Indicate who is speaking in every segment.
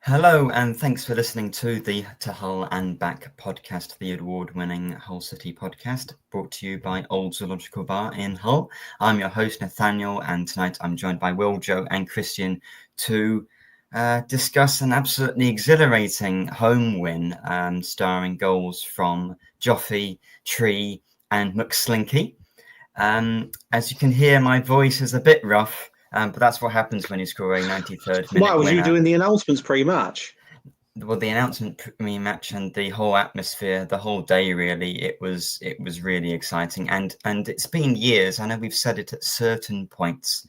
Speaker 1: Hello, and thanks for listening to the To Hull and Back podcast, the award-winning Hull City podcast, brought to you by Old Zoological Bar in Hull. I'm your host, Nathaniel, and tonight I'm joined by Will, Joe, and Christian to discuss an absolutely exhilarating home win, starring goals from Joffy, Tree, and McSlinky. As you can hear, my voice is a bit rough. But that's what happens when you score a 93rd minute
Speaker 2: Why was
Speaker 1: winner.
Speaker 2: you doing the announcements pre-match?
Speaker 1: Well, the announcement pre-match and the whole atmosphere, the whole day, really, it was really exciting. And it's been years. I know we've said it at certain points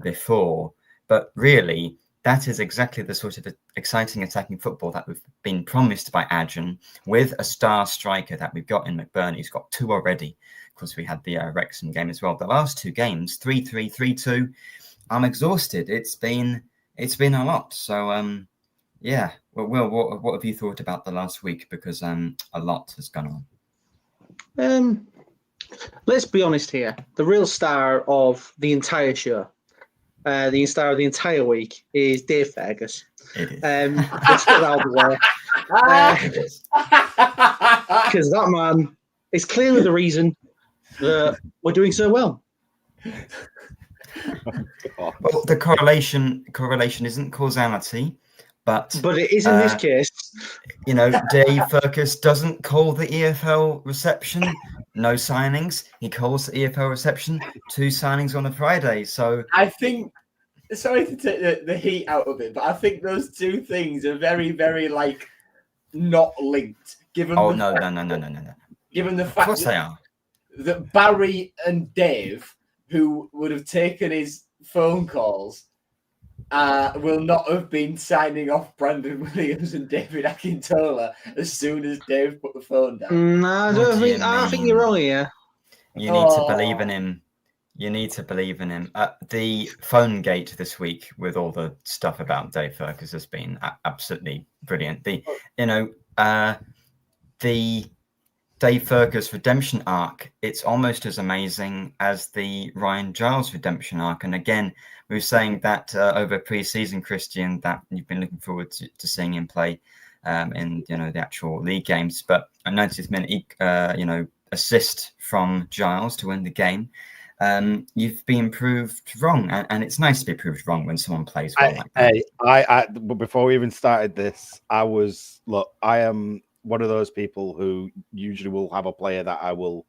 Speaker 1: before, but really, that is exactly the sort of exciting attacking football that we've been promised by Adrian, with a star striker that we've got in McBurnie. He's got two already. Of course, we had the Wrexham game as well. The last two games, 3-3, 3-2. I'm exhausted. It's been a lot. So yeah. Well, Will, what have you thought about the last week? Because a lot has gone
Speaker 2: on. Let's be honest here. The real star of the entire show, the star of the entire week, is Dave Fergus.
Speaker 1: It is.
Speaker 2: Let's get out of the way. Because that man is clearly the reason that we're doing so well.
Speaker 1: Well, the correlation isn't causality, but
Speaker 2: it is in this case.
Speaker 1: You know, Dave Fergus doesn't call the EFL reception. No signings. He calls the EFL reception 2 signings on a Friday. So
Speaker 3: I think, sorry to take the heat out of it, but I think those two things are very, very not linked. Given
Speaker 1: no.
Speaker 3: Given the fact,
Speaker 1: of course they are.
Speaker 3: That Barry and Dave, who would have taken his phone calls, will not have been signing off Brandon Williams and David Akintola as soon as Dave put the phone down.
Speaker 2: No, I think you're wrong here.
Speaker 1: You need to believe in him. You need to believe in him. The phone gate this week with all the stuff about Dave Fergus has been absolutely brilliant. The Dave Fergus redemption arc, it's almost as amazing as the Ryan Giles redemption arc. And again, we were saying that over pre-season, Christian, that you've been looking forward to seeing him play in the actual league games. But a 90th minute assist from Giles to win the game. You've been proved wrong, and it's nice to be proved wrong when someone plays well.
Speaker 4: But before we even started this, I am one of those people who usually will have a player that I will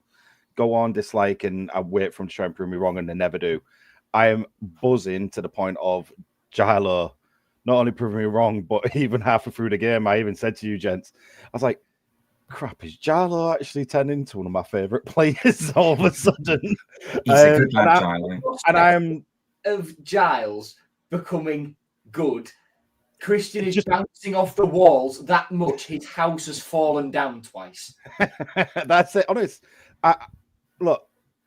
Speaker 4: go on, dislike, and I wait for them to try and prove me wrong, and they never do. I am buzzing to the point of Gilo not only proving me wrong, but even halfway through the game, I even said to you, gents, I was like, crap, is Gilo actually turned into one of my favourite players all of a sudden?
Speaker 1: He's a good man, Gilo.
Speaker 3: And I am of Giles becoming good. Christian is bouncing off the walls that much his house has fallen down twice.
Speaker 4: That's it. Honest.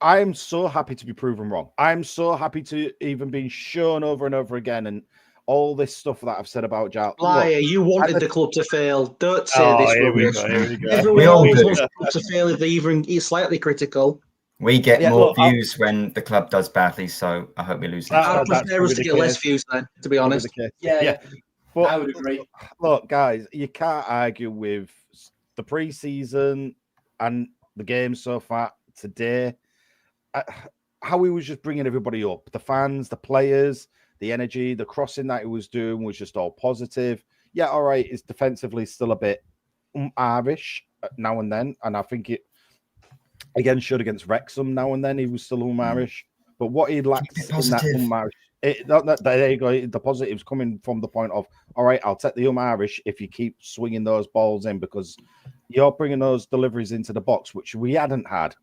Speaker 4: I'm so happy to be proven wrong. I'm so happy to even be shown over and over again, and all this stuff that I've said about Giles.
Speaker 2: Liar, you wanted the club to fail. Don't say this rubbish.
Speaker 1: We all
Speaker 2: wants the club to fail if they even is slightly critical.
Speaker 1: We get more views when the club does badly, so I hope we lose.
Speaker 2: I prefer us to get less views then, to be honest.
Speaker 3: Yeah.
Speaker 4: But,
Speaker 3: I would agree.
Speaker 4: Look, guys, you can't argue with the pre-season and the game so far today. How he was just bringing everybody up. The fans, the players, the energy, the crossing that he was doing was just all positive. Yeah, all right, it's defensively still a bit Irish now and then. And I think it, again, showed against Wrexham now and then. He was still Irish. But what he lacked in that Irish... there you go. The positives coming from the point of, all right, I'll take the Irish if you keep swinging those balls in, because you're bringing those deliveries into the box, which we haven't had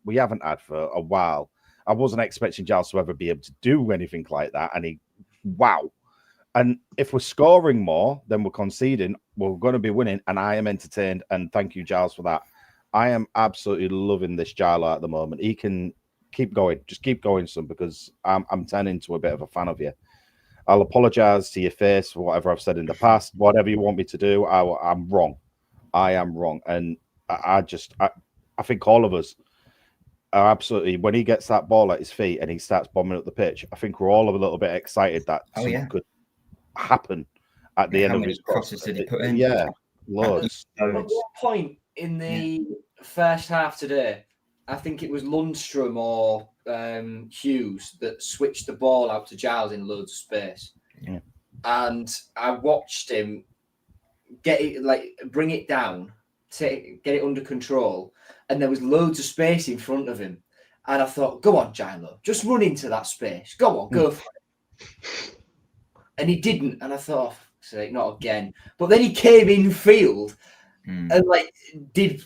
Speaker 4: for a while. I wasn't expecting Giles to ever be able to do anything like that, and wow. And if we're scoring more than we're conceding, we're going to be winning, and I am entertained, and thank you, Giles, for that. I am absolutely loving this Gilo at the moment. He can keep going. Just keep going, son, because I'm turning into a bit of a fan of you. I'll apologize to your face for whatever I've said in the past. Whatever you want me to do, I'm wrong. I am wrong. And I think all of us are absolutely, when he gets that ball at his feet and he starts bombing up the pitch, I think we're all a little bit excited that something could happen. at the end
Speaker 1: How
Speaker 4: of
Speaker 1: many
Speaker 4: his
Speaker 1: crosses did he put in?
Speaker 4: Yeah, loads.
Speaker 3: At one point in the first half today, I think it was Lundstrom or Hughes that switched the ball out to Giles in loads of space.
Speaker 4: Yeah.
Speaker 3: And I watched him bring it down, get it under control, and there was loads of space in front of him. And I thought, go on, Gilo, just run into that space. Go on, go for it. And he didn't. And I thought, not again. But then he came in field and did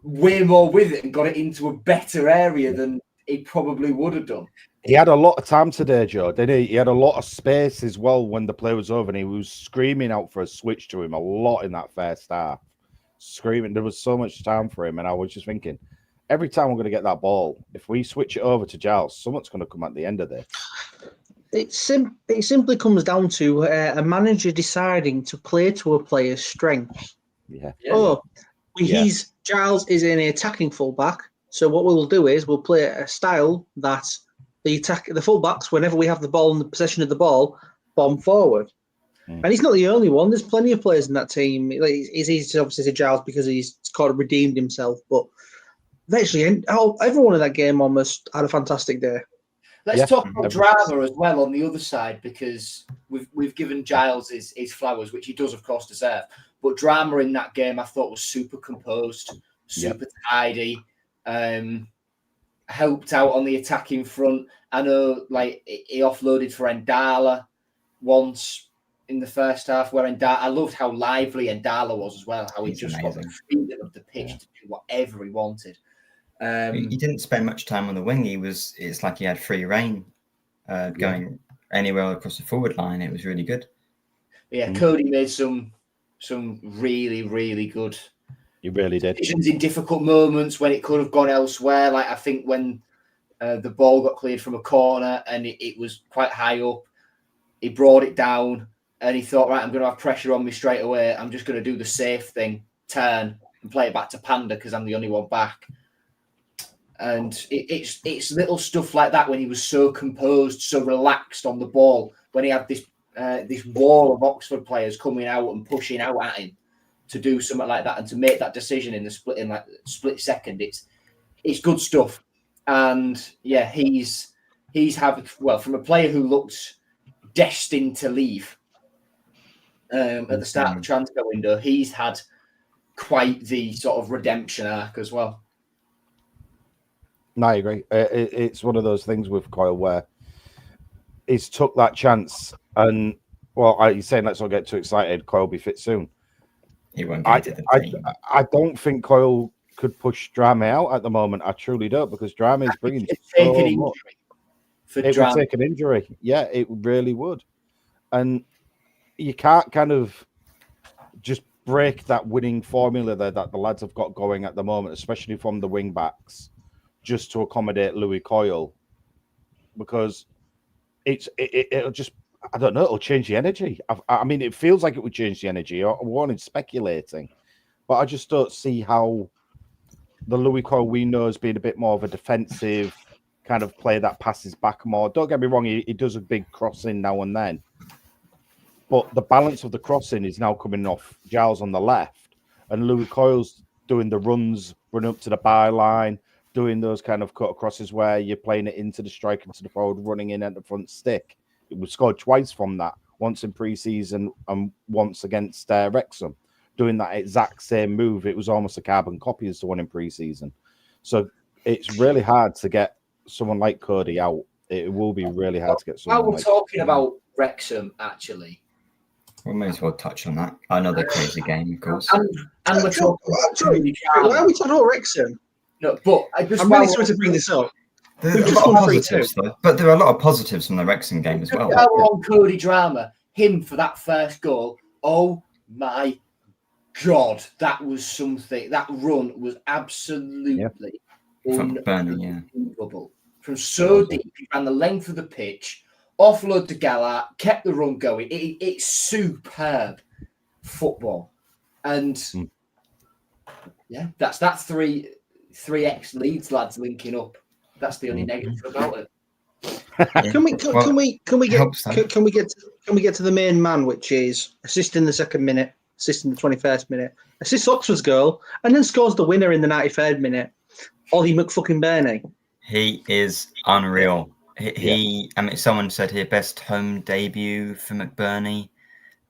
Speaker 3: way more with it and got it into a better area than he probably would have done.
Speaker 4: He had a lot of time today, Joe, didn't he? He had a lot of space as well when the play was over, and he was screaming out for a switch to him a lot in that first half. Screaming. There was so much time for him, and I was just thinking, every time we're going to get that ball, if we switch it over to Giles, someone's going to come at the end of this.
Speaker 2: It simply comes down to a manager deciding to play to a player's strengths. Giles is an attacking fullback, so what we'll do is we'll play a style that the fullbacks, whenever we have the ball in the possession of the ball, bomb forward. And he's not the only one. There's plenty of players in that team. It's easy to obviously say Giles because he's kind of redeemed himself, but virtually everyone in that game almost had a fantastic day.
Speaker 3: Let's talk about drama as well on the other side, because we've given Giles his flowers, which he does, of course, deserve. But drama in that game, I thought, was super composed, super tidy, helped out on the attacking front. I know, he offloaded for Ndala once in the first half, where I loved how lively Ndala was as well, how he just got the freedom of the pitch to do whatever he wanted.
Speaker 1: He didn't spend much time on the wing. It's like he had free reign going anywhere across the forward line. It was really good.
Speaker 3: Yeah, Cody made some really, really good.
Speaker 4: He really did.
Speaker 3: Decisions in difficult moments when it could have gone elsewhere. Like, I think when the ball got cleared from a corner and it was quite high up, he brought it down and he thought, right, I'm going to have pressure on me straight away. I'm just going to do the safe thing, turn and play it back to Panda because I'm the only one back. And it's little stuff like that when he was so composed, so relaxed on the ball, when he had this wall of Oxford players coming out and pushing out at him to do something like that and to make that decision in the split second. It's good stuff. And yeah, he's from a player who looked destined to leave at the start of the transfer window, he's had quite the sort of redemption arc as well.
Speaker 4: No, I agree. It's one of those things with Coyle where he's took that chance, and he's saying let's not get too excited. Coyle will be fit soon.
Speaker 1: He won't get to the team.
Speaker 4: I don't think Coyle could push Drame out at the moment. I truly don't, because Drame is bringing so much. It would take an injury. Yeah, it really would. And you can't kind of just break that winning formula there that the lads have got going at the moment, especially from the wing backs, just to accommodate Louis Coyle, because it'll just, I don't know, it'll change the energy. I mean, it feels like it would change the energy. I wanted speculating, but I just don't see how the Louis Coyle we know as being a bit more of a defensive kind of player that passes back more. Don't get me wrong, he does a big crossing now and then, but the balance of the crossing is now coming off Giles on the left, and Louis Coyle's doing the runs, running up to the byline, doing those kind of cut crosses where you're playing it into the striker, to the forward, running in at the front stick. It was scored twice from that, once in pre-season and once against Wrexham, doing that exact same move. It was almost a carbon copy as the one in pre-season. So it's really hard to get someone like Cody out. It will be really hard to get someone.
Speaker 3: While we're talking about Wrexham, actually,
Speaker 1: we may as well touch on that. Another crazy game, of course.
Speaker 3: And we're talking.
Speaker 2: Why are we talking about Wrexham?
Speaker 3: No, but I'm
Speaker 2: really sorry to bring this up.
Speaker 1: There are a lot of positives, though. But there are a lot of positives from the Wrexham game as well.
Speaker 3: On Cody Drama, him for that first goal. Oh my God, that was something. That run was absolutely unbelievable. From so deep, he ran the length of the pitch, offload to Gallagher, kept the run going. It's superb football, and that's three ex-Leeds lads linking up. That's the only negative about it.
Speaker 2: Can we get
Speaker 1: hope so.
Speaker 2: can we get to the main man, which is assist in the second minute, assist in the 21st minute, assists Oxford's goal, and then scores the winner in the 93rd minute. Ollie McBurnie.
Speaker 1: He is unreal. I mean, someone said here best home debut for McBurnie.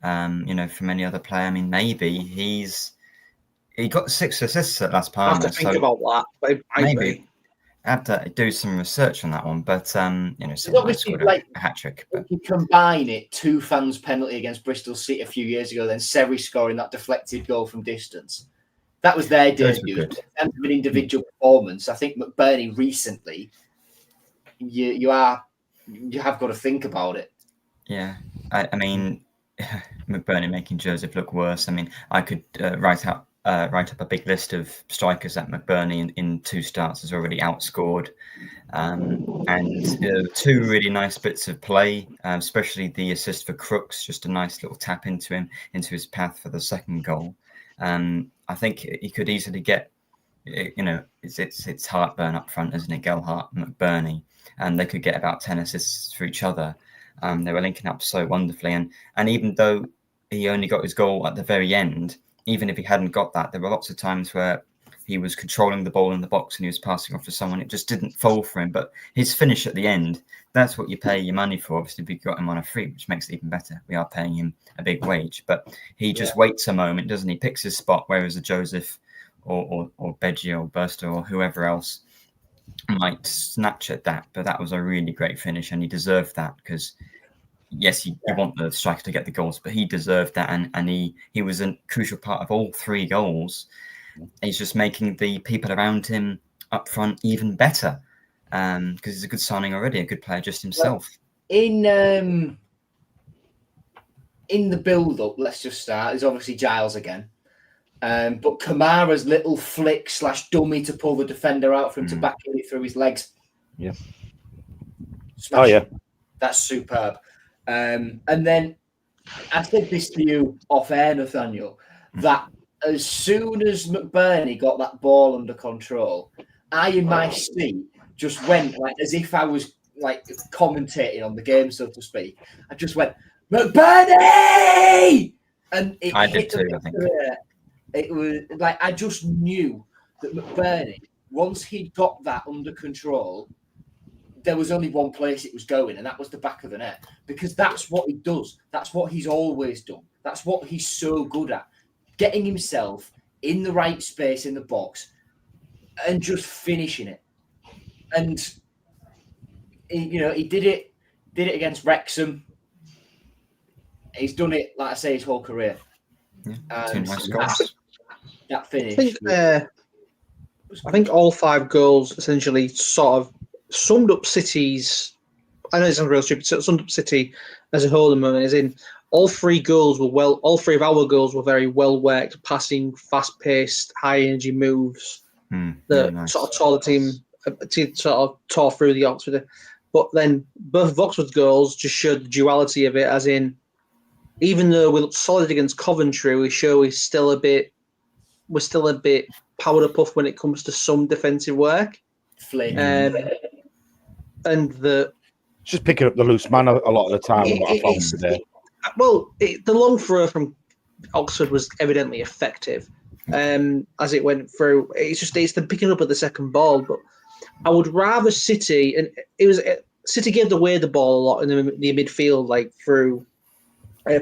Speaker 1: From any other player. I mean, maybe he got 6 assists at Las Palmas.
Speaker 2: I have to think about that.
Speaker 1: Maybe I have to do some research on that one. But someone
Speaker 3: obviously
Speaker 1: scored a hat trick.
Speaker 3: If you combine it, 2 fans penalty against Bristol City a few years ago, then Seri scoring that deflected goal from distance. That was their debut. In terms of an individual performance, I think McBurnie recently, you have got to think about it.
Speaker 1: Yeah, I mean, McBurnie making Joseph look worse. I mean, I could write up a big list of strikers that McBurnie in 2 starts has already outscored, and 2 really nice bits of play, especially the assist for Crooks, just a nice little tap into his path for the second goal. I think he could easily get, it's heartburn up front, isn't it? Gelhardt, McBurnie, and they could get about 10 assists for each other. They were linking up so wonderfully, and even though he only got his goal at the very end, even if he hadn't got that, there were lots of times where he was controlling the ball in the box and he was passing off to someone. It just didn't fall for him. But his finish at the end, that's what you pay your money for. Obviously, we got him on a free, which makes it even better. We are paying him a big wage, but he just waits a moment, doesn't he? Picks his spot, whereas a Joseph or Beggio or Burster or whoever else might snatch at that. But that was a really great finish, and he deserved that because, yes, you want the striker to get the goals, but he deserved that, and he was a crucial part of all 3 goals. He's just making the people around him up front even better because he's a good signing already, a good player just himself.
Speaker 3: In the build-up, let's just start. There's obviously Giles again, but Kamara's little flick / dummy to pull the defender out for him to back it through his legs.
Speaker 4: Yeah.
Speaker 3: Smashing. That's superb. And then I said this to you off air, Nathaniel, that as soon as McBurnie got that ball under control, I in my seat just went like as if I was like commentating on the game, so to speak. I just went, McBurnie! And
Speaker 1: I did too, I think.
Speaker 3: It was like I just knew that McBurnie, once he got that under control, there was only one place it was going, and that was the back of the net. Because that's what he does. That's what he's always done. That's what he's so good at. Getting himself in the right space in the box and just finishing it. And he did it against Wrexham. He's done it, like I say, his whole career.
Speaker 1: Yeah, 2 nice goals.
Speaker 3: That finish.
Speaker 2: I think all 5 goals essentially sort of summed up City's. I know it's not real stupid. Summed up City as a whole. The moment is in. All 3 goals were all 3 of our goals were very well worked, passing, fast-paced, high-energy moves that nice. Sort of tore the team sort of tore through the Oxford. But then both of Oxford's goals just showed the duality of it, as in, even though we looked solid against Coventry, we show we're still a bit powder puff when it comes to some defensive work. And
Speaker 4: just picking up the loose man a lot of the time. What I found today.
Speaker 2: The long throw from Oxford was evidently effective as it went through. It's the picking up of the second ball. But I would rather City, and City gave away the ball a lot in the midfield, like through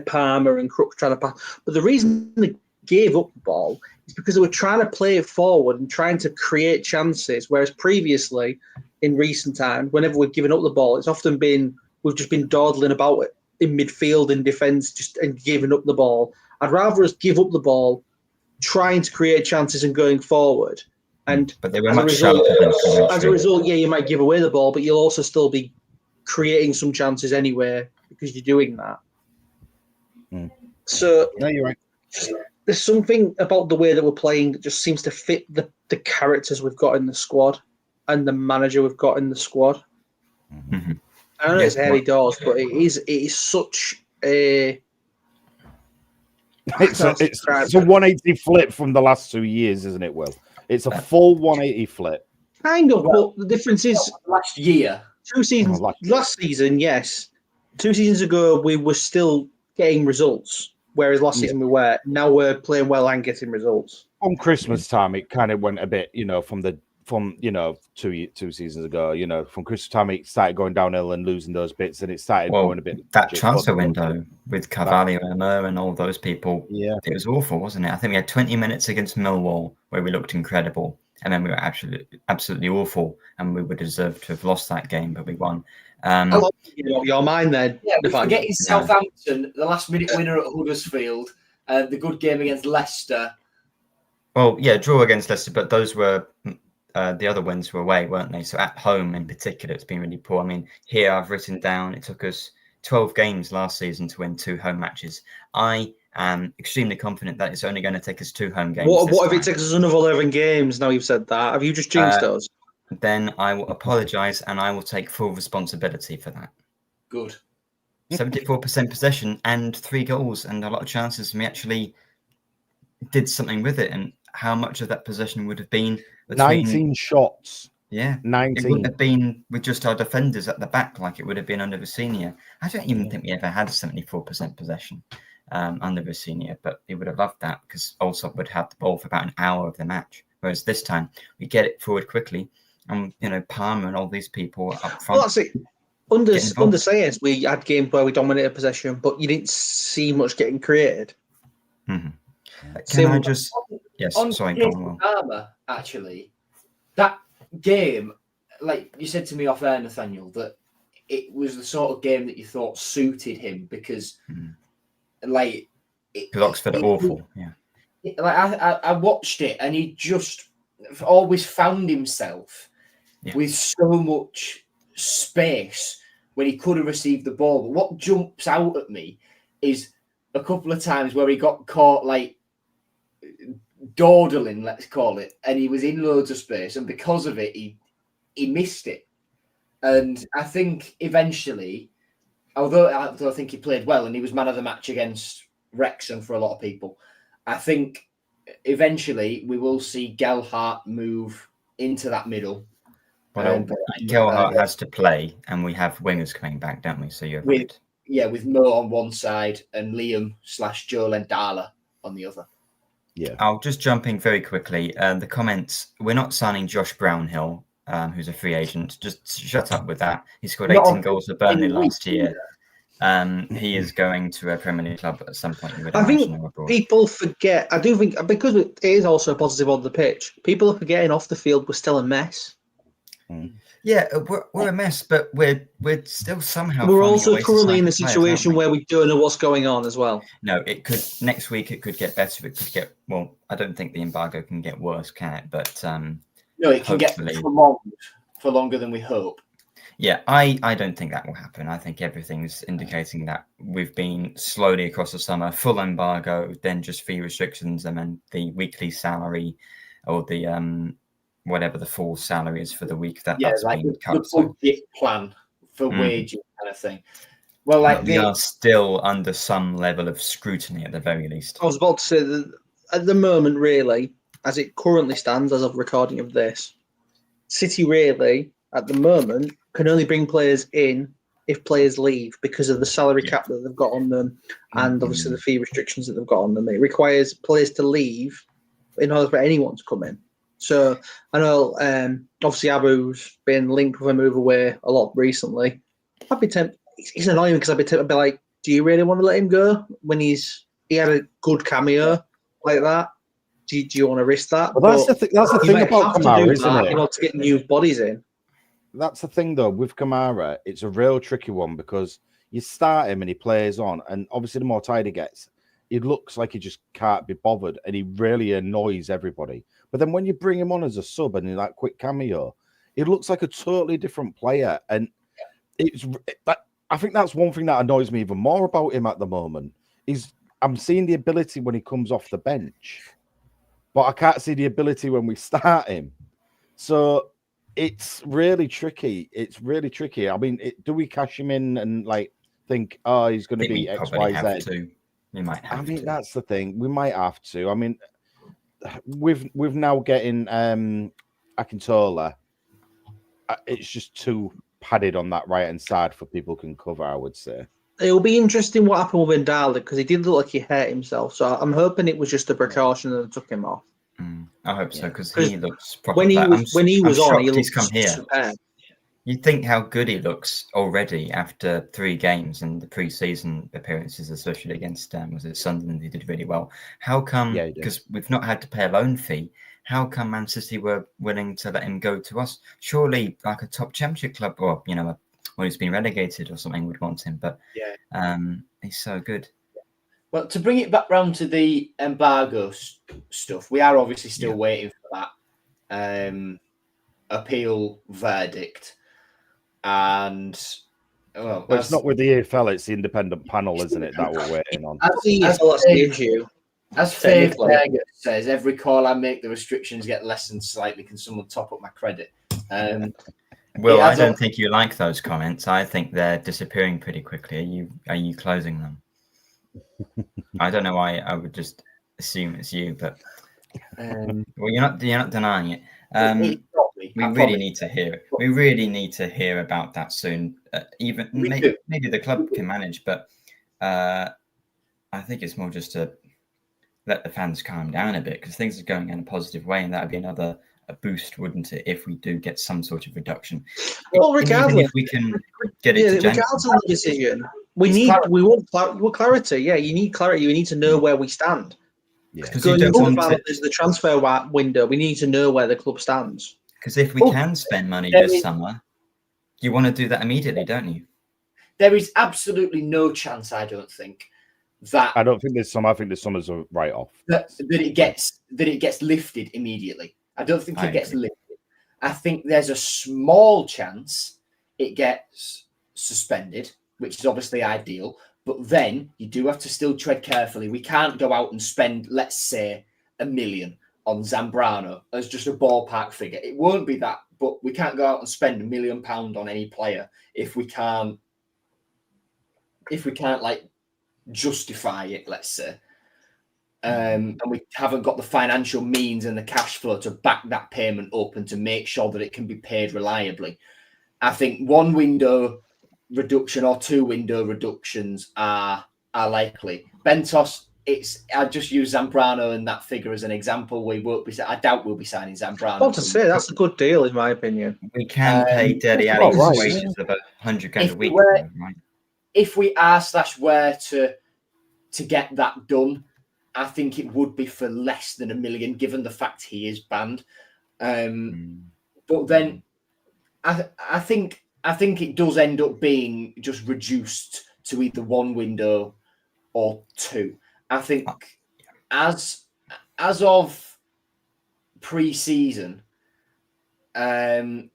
Speaker 2: Palmer and Crooks trying to pass. But the reason they gave up the ball is because they were trying to play it forward and trying to create chances, whereas previously, in recent times, whenever we've given up the ball, it's often been we've just been dawdling about it in midfield and defence and giving up the ball. I'd rather us give up the ball, trying to create chances and going forward.
Speaker 1: But they were much sharper than Coventry.
Speaker 2: As a result, you might give away the ball, but you'll also still be creating some chances anyway because you're doing that. So
Speaker 4: no, you're right.
Speaker 2: There's something about the way that we're playing that just seems to fit the characters we've got in the squad and the manager we've got in the squad.
Speaker 1: Mm-hmm.
Speaker 2: I don't know it's early doors, but it is such a...
Speaker 4: It's a 180 flip from the last 2 years, isn't it, Will? It's a full 180 flip.
Speaker 2: Kind of, but the difference is...
Speaker 3: Last year.
Speaker 2: 2 seasons, last season, yes. 2 seasons ago, we were still getting results, whereas last season we were. Now we're playing well and getting results.
Speaker 4: On Christmas time, it kind of went a bit, from 2 seasons ago, from Christmas time, it started going downhill and losing those bits, and it started going a bit.
Speaker 1: That transfer window with Carvalho and all those people, it was awful, wasn't it? I think we had 20 minutes against Millwall where we looked incredible, and then we were absolutely awful, and we would deserve to have lost that game, but we won.
Speaker 2: Your mind then.
Speaker 3: Yeah, we're forgetting Southampton, the last-minute winner at Huddersfield, the good game against Leicester.
Speaker 1: Well, yeah, draw against Leicester, but those were the other wins were away, weren't they? So at home in particular, it's been really poor. I mean, here I've written down it took us 12 games last season to win 2 home matches. I am extremely confident that it's only going to take us 2 home games.
Speaker 2: What if it takes us another 11 games now you've said that? Have you just jinxed us?
Speaker 1: Then I will apologise and I will take full responsibility for that.
Speaker 3: Good.
Speaker 1: 74% possession and 3 goals and a lot of chances, and we actually did something with it. And how much of that possession would have been
Speaker 4: 19 shots.
Speaker 1: Yeah,
Speaker 4: 19.
Speaker 1: It wouldn't have been with just our defenders at the back like it would have been under Vecino. I don't even think we ever had 74% possession under Vecino, but we would have loved that because Allsop would have the ball for about an hour of the match. Whereas this time we get it forward quickly, and Palmer and all these people up front.
Speaker 2: Well, that's it. Under Sayers, we had games where we dominated possession, but you didn't see much getting created.
Speaker 1: Mm-hmm. Can I just... Yes, sorry, go on.
Speaker 3: Palmer, actually, that game, like you said to me off air, Nathaniel, that it was the sort of game that you thought suited him because,
Speaker 1: because Oxford are awful. Yeah,
Speaker 3: like I watched it and he just always found himself with so much space when he could have received the ball. But what jumps out at me is a couple of times where he got caught like dawdling, let's call it, and he was in loads of space, and because of it, he missed it. And I think eventually, although I think he played well and he was man of the match against Wrexham for a lot of people, I think eventually we will see Gelhardt move into that middle.
Speaker 1: Well, Gelhardt has to play, and we have wingers coming back, don't we? So you're right.
Speaker 3: With Mo on one side and Liam/Joe Lendala on the other.
Speaker 4: Yeah,
Speaker 1: I'll just jump in very quickly. The comments: we're not signing Josh Brownhill, who's a free agent. Just shut up with that. He scored 18 goals for Burnley last year. He is going to a Premier League club at some point.
Speaker 2: I think people forget. I do think because it is also positive on the pitch. People are forgetting off the field we're still a mess.
Speaker 1: Yeah, we're a mess, but we're still somehow.
Speaker 2: We're also currently in a situation where we don't know what's going on as well.
Speaker 1: No, it could next week. It could get better. It could get I don't think the embargo can get worse, can it? But
Speaker 3: no, it can get prolonged for longer than we hope.
Speaker 1: Yeah, I don't think that will happen. I think everything's indicating that we've been slowly across the summer, full embargo, then just fee restrictions, and then the weekly salary or the whatever the full salary is for the week that's like been cut.
Speaker 3: The budget plan for wages kind of thing. Well, like
Speaker 1: we are still under some level of scrutiny at the very least.
Speaker 2: I was about to say that at the moment, really, as it currently stands, as of recording of this, City really, at the moment, can only bring players in if players leave because of the salary cap that they've got on them and obviously the fee restrictions that they've got on them. It requires players to leave in order for anyone to come in. So I know, obviously, Abu's been linked with a move away a lot recently. I'd be tempted. It's annoying because I'd be tempted to be like, do you really want to let him go when he had a good cameo like that? Do you want to risk that?
Speaker 4: Well, that's the thing about Kamara, isn't it?
Speaker 2: You know, to get new bodies in.
Speaker 4: That's the thing, though, with Kamara. It's a real tricky one because you start him and he plays on, and obviously the more tired he gets, it looks like he just can't be bothered, and he really annoys everybody. But then when you bring him on as a sub and in that quick cameo, it looks like a totally different player. And I think that's one thing that annoys me even more about him at the moment is I'm seeing the ability when he comes off the bench, but I can't see the ability when we start him. So it's really tricky. It's really tricky. I mean, do we cash him in and think, he's going to be X, Y, Z?
Speaker 1: We might have to.
Speaker 4: That's the thing. We might have to. I mean, with now getting Akintola, it's just too padded on that right hand side for people can cover, I would say.
Speaker 2: It'll be interesting what happened with Ndala because he did look like he hurt himself. So I'm hoping it was just a precaution that took him off.
Speaker 1: I hope so because he looks proper.
Speaker 2: When he was on, he
Speaker 1: he's
Speaker 2: looked
Speaker 1: come here.
Speaker 2: superb.
Speaker 1: You think how good he looks already after 3 games and the pre-season appearances, especially against was it Sunderland? He did really well. How come? Because we've not had to pay a loan fee. How come Man City were willing to let him go to us? Surely, like a top championship club, or when he's been relegated or something, would want him. But he's so good.
Speaker 3: Well, to bring it back round to the embargo stuff, we are obviously still waiting for that appeal verdict. And
Speaker 4: it's not with the EFL, it's the independent panel, isn't it, that we're waiting on?
Speaker 3: As Faith says, every call I make, the restrictions get lessened slightly. Can someone top up my credit?
Speaker 1: Well, I don't think you like those comments. I think they're disappearing pretty quickly. Are you closing them? I don't know why I would just assume it's you, but well, you're not denying it. We really need to hear it. We really need to hear about that soon. Maybe the club can manage, but I think it's more just to let the fans calm down a bit because things are going in a positive way, and that would be another boost, wouldn't it, if we do get some sort of reduction?
Speaker 2: Well, regardless,
Speaker 1: if we can get it to
Speaker 2: regardless of the decision, we want clarity. Yeah, you need clarity. You need to know where we stand.
Speaker 1: Because
Speaker 2: going into the transfer window, we need to know where the club stands.
Speaker 1: Because if we can spend money this summer, you want to do that immediately, don't you?
Speaker 3: There is absolutely no chance, I don't think, that
Speaker 4: I don't think there's some. I think there's summer's a write-off.
Speaker 3: That it gets lifted immediately. I don't think it gets lifted. I think there's a small chance it gets suspended, which is obviously ideal. But then you do have to still tread carefully. We can't go out and spend, let's say, $1 million on Zambrano as just a ballpark figure. It won't be that, but we can't go out and spend £1 million on any player if we can't like justify it, let's say. And we haven't got the financial means and the cash flow to back that payment up and to make sure that it can be paid reliably. I think 1 window reduction or 2 window reductions are likely. Bentos, I just use Zambrano and that figure as an example. I doubt we'll be signing Zambrano.
Speaker 2: Well, to say that's a good deal in my opinion.
Speaker 1: We can pay Dele Alli's wages of £100 a week. Right?
Speaker 3: If we were to get that done, I think it would be for less than $1 million, given the fact he is banned. But then I think it does end up being just reduced to either 1 window or 2. I think as of pre-season, I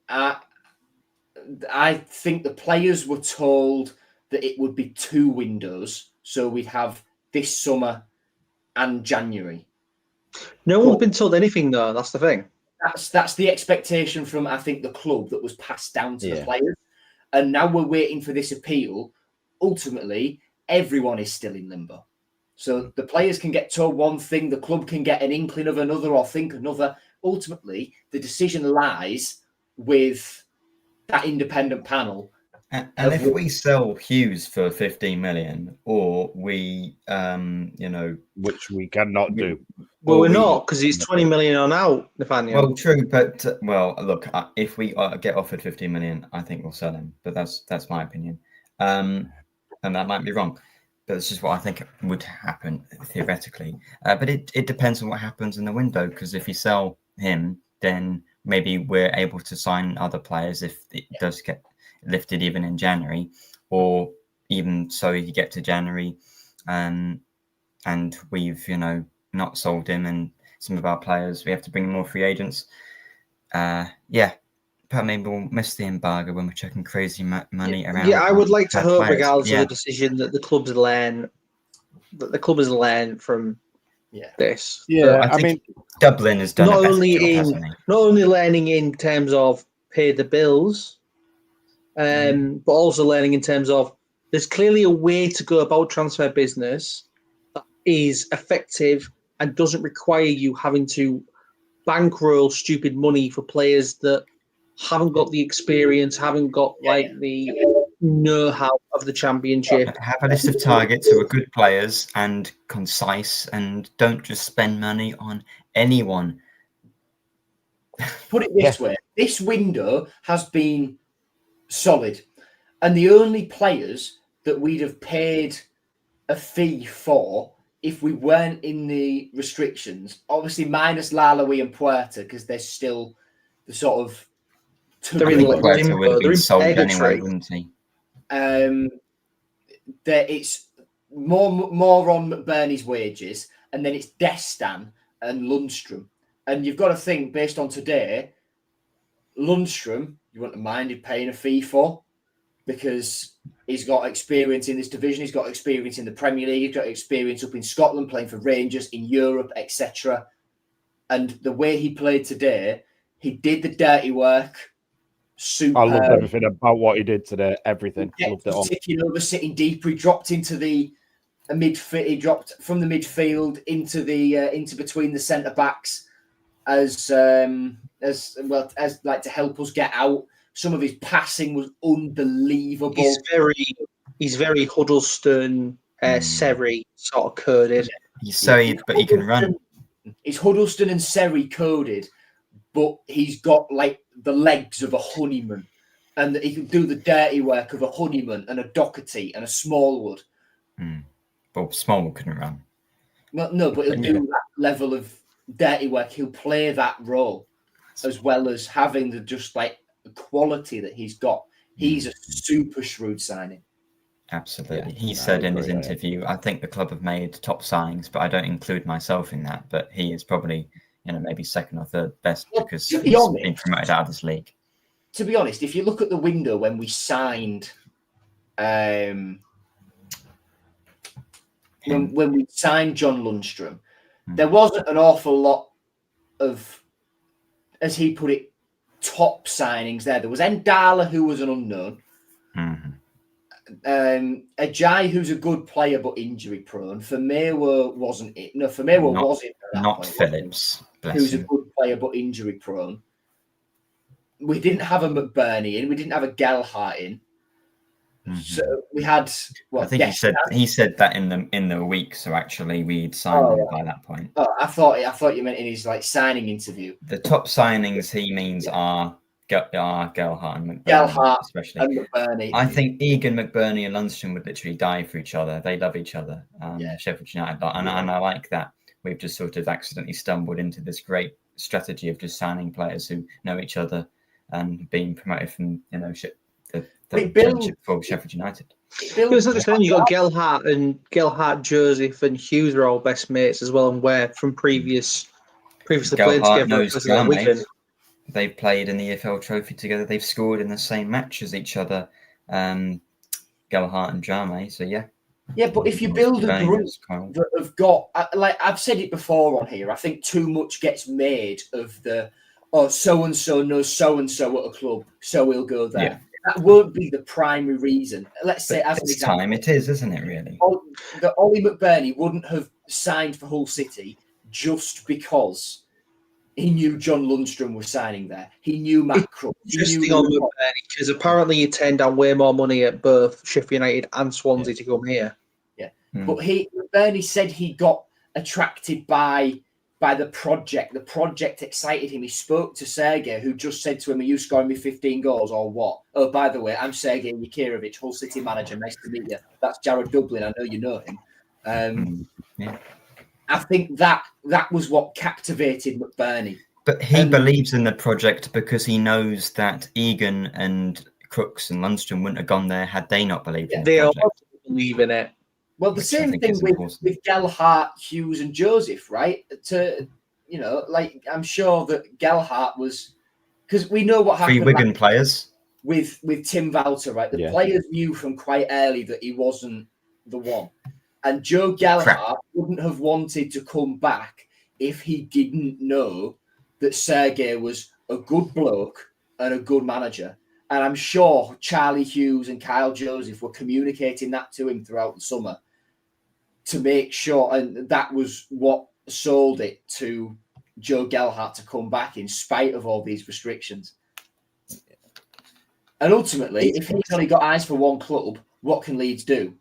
Speaker 3: think the players were told that it would be 2 windows, so we'd have this summer and January.
Speaker 2: No one's been told anything, though. That's the thing.
Speaker 3: That's the expectation from, I think, the club that was passed down to the players. And now we're waiting for this appeal. Ultimately, everyone is still in limbo. So the players can get told one thing, the club can get an inkling of another or think another. Ultimately, the decision lies with that independent panel.
Speaker 1: And if we sell Hughes for 15 million, or we,
Speaker 4: which we cannot do.
Speaker 2: Well, we're not, because he's 20 million on out, Nathaniel.
Speaker 1: Well, true, but look, if we get offered 15 million, I think we'll sell him. But that's my opinion, and that might be wrong. But it's just what I think would happen theoretically. But it depends on what happens in the window, because if you sell him, then maybe we're able to sign other players if it does get lifted even in January, or even so you get to January and we've not sold him, and some of our players, we have to bring more free agents. But maybe we'll miss the embargo when we're chucking crazy money around.
Speaker 2: I would like to hope, regardless of the decision, that the clubs learn from this.
Speaker 1: I mean, Dublin has done not
Speaker 2: only learning in terms of pay the bills, but also learning in terms of there's clearly a way to go about transfer business that is effective and doesn't require you having to bankroll stupid money for players that haven't got the experience, haven't got the know-how of the Championship.
Speaker 1: Have a list of targets who are good players and concise, and don't just spend money on anyone.
Speaker 3: Put it this way, this window has been solid. And the only players that we'd have paid a fee for if we weren't in the restrictions, obviously minus Lalawi and Puerta, because they're still the sort of...
Speaker 2: They're in
Speaker 1: Puerta
Speaker 2: limbo,
Speaker 1: would have
Speaker 2: they're
Speaker 1: been
Speaker 2: in
Speaker 1: sold
Speaker 2: purgatory.
Speaker 1: anyway, wouldn't he?
Speaker 3: It's more on McBurnie's wages, and then it's Destan and Lundstrom. And you've got to think, based on today, Lundstrom, you wouldn't have minded paying a fee for, because he's got experience in this division, he's got experience in the Premier League, he's got experience up in Scotland, playing for Rangers, in Europe, etc. And the way he played today, he did the dirty work. Super.
Speaker 4: I loved everything about what he did today. Everything. Loved it all.
Speaker 3: Ticking over, sitting deeper. He dropped into the midfield. He dropped from the midfield into between the centre backs as like to help us get out. Some of his passing was unbelievable.
Speaker 2: He's very Huddleston, Seri sort of coded.
Speaker 1: He's Seri, but he can run.
Speaker 3: He's Huddleston and Seri coded, but he's got like the legs of a Honeyman, and he can do the dirty work of a Honeyman and a Doherty and a Smallwood.
Speaker 1: Well, Smallwood couldn't run.
Speaker 3: Well, no, but he'll do that level of dirty work. He'll play that role as well as having the just like the quality that he's got. He's a super shrewd signing.
Speaker 1: Absolutely. He said in his interview, I think the club have made top signings, but I don't include myself in that. But he is probably, maybe second or third best because he's been promoted out of this league.
Speaker 3: To be honest, if you look at the window when we signed, when we signed John Lundstrom, there wasn't an awful lot of, as he put it, top signings there. There was Ndala, who was an unknown. Ajayi, who's a good player but injury prone. Famewa wasn't it? No, Famewa wasn't.
Speaker 1: Not Phillips,
Speaker 3: who's a good player but injury prone. We didn't have a McBurnie in. We didn't have a Gelhardt in. So we had.
Speaker 1: I think he said that in the week. So actually, we'd signed him by that point.
Speaker 3: Oh, I thought you meant in his signing interview.
Speaker 1: The top signings he means are Gelhardt and McBurnie.
Speaker 3: Gelhardt
Speaker 1: especially.
Speaker 3: and McBurnie.
Speaker 1: I think Egan, McBurnie, and Lundstrom would literally die for each other. They love each other. Sheffield United, and I like that. We've just sort of accidentally stumbled into this great strategy of just signing players who know each other and being promoted from the championship for Sheffield United.
Speaker 2: It was interesting. You got Gelhardt, Joseph, and Hughes are all best mates as well, and Ware from previously playing together.
Speaker 1: They've played in the EFL Trophy together. They've scored in the same match as each other, Gelhardt and Jame. So yeah.
Speaker 3: Yeah, but if you build a group that have got, like I've said it before on here, I think too much gets made of so and so knows so and so at a club, so he'll go there. Yeah. That won't be the primary reason. Let's say, as an example,
Speaker 1: time it is, isn't it? Really,
Speaker 3: Ollie McBurnie wouldn't have signed for Hull City just because he knew John Lundstrom was signing there. He knew Matt Crooks.
Speaker 2: Interesting on McBurnie, because apparently he turned down way more money at both Sheffield United and Swansea to come here.
Speaker 3: Yeah, but McBurnie said he got attracted by the project. The project excited him. He spoke to Sergei, who just said to him, "Are you scoring me 15 goals or what?" "Oh, by the way, I'm Sergei Yakirovich, Hull City manager. Nice to meet you." "That's Jared Dublin. I know you know him." I think that was what captivated McBurnie.
Speaker 1: But he believes in the project because he knows that Egan and Crooks and Lundstrom wouldn't have gone there had they not believed in the project.
Speaker 2: They all believe in it.
Speaker 3: Well, the same thing with Gelhardt, Hughes, and Joseph, right? I'm sure that Gelhardt was, because we know what happened.
Speaker 1: 3 Wigan players
Speaker 3: with Tim Walter, right? The players knew from quite early that he wasn't the one, and Joe Gelhardt wouldn't have wanted to come back if he didn't know that Sergei was a good bloke and a good manager. And I'm sure Charlie Hughes and Kyle Joseph were communicating that to him throughout the summer to make sure, and that was what sold it to Joe Gelhardt to come back in spite of all these restrictions. And ultimately, if he's only got eyes for one club, what can Leeds do?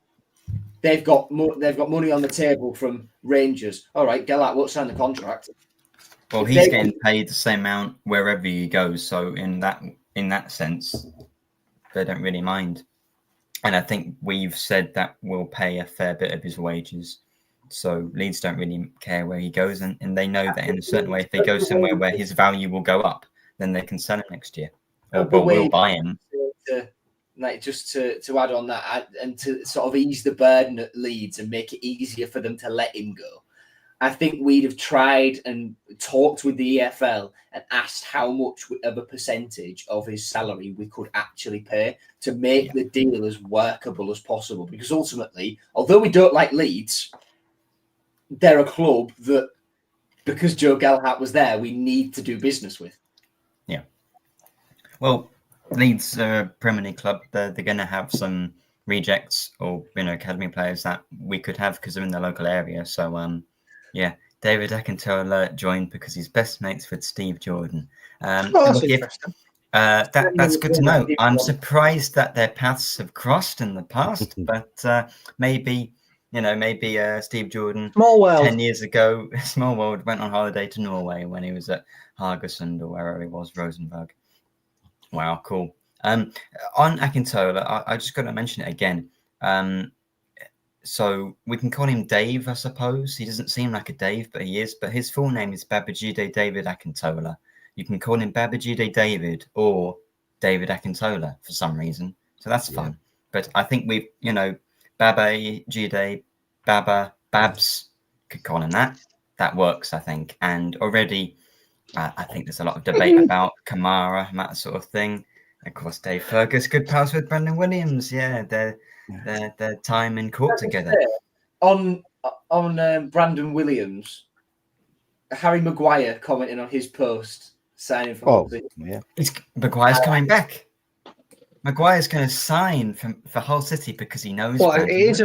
Speaker 3: They've got money on the table from Rangers. All right, Gellert won't sign the contract.
Speaker 1: Well, he's getting paid the same amount wherever he goes. So in that sense, they don't really mind. And I think we've said that we'll pay a fair bit of his wages. So Leeds don't really care where he goes, and they know that in a certain way, if they go somewhere where his value will go up, then they can sell him next year, or we'll buy him.
Speaker 3: Just to add on that, and to sort of ease the burden at Leeds and make it easier for them to let him go, I think we'd have tried and talked with the EFL and asked how much of a percentage of his salary we could actually pay to make the deal as workable as possible. Because ultimately, although we don't like Leeds, they're a club that, because Joe Gellert was there, we need to do business with.
Speaker 1: Yeah. Well, Leeds are a Premier League club. They're going to have some rejects or academy players that we could have because they're in the local area. So David Akintola joined because he's best mates with Steve Jordan.
Speaker 2: That's interesting.
Speaker 1: That's good to know. I'm surprised that their paths have crossed in the past, but maybe Steve Jordan,
Speaker 2: small world,
Speaker 1: 10 years ago, small world, went on holiday to Norway when he was at Haugesund or wherever he was, Rosenborg. Wow, cool. On Akintola, I just got to mention it again. So we can call him Dave, I suppose. He doesn't seem like a Dave, but he is. But his full name is Babajide David Akintola. You can call him Babajide David or David Akintola for some reason. So that's fun. But I think we've, Babajide, Babs, could call him that. That works, I think. And already, I think there's a lot of debate about Kamara and that sort of thing. Of course, Dave Fergus, good pals with Brendan Williams. Yeah, their time in court together.
Speaker 3: On Brandon Williams, Harry Maguire commenting on his post signing for
Speaker 1: Maguire's coming back. Maguire's going to sign for Hull City because he knows.
Speaker 2: Well, it is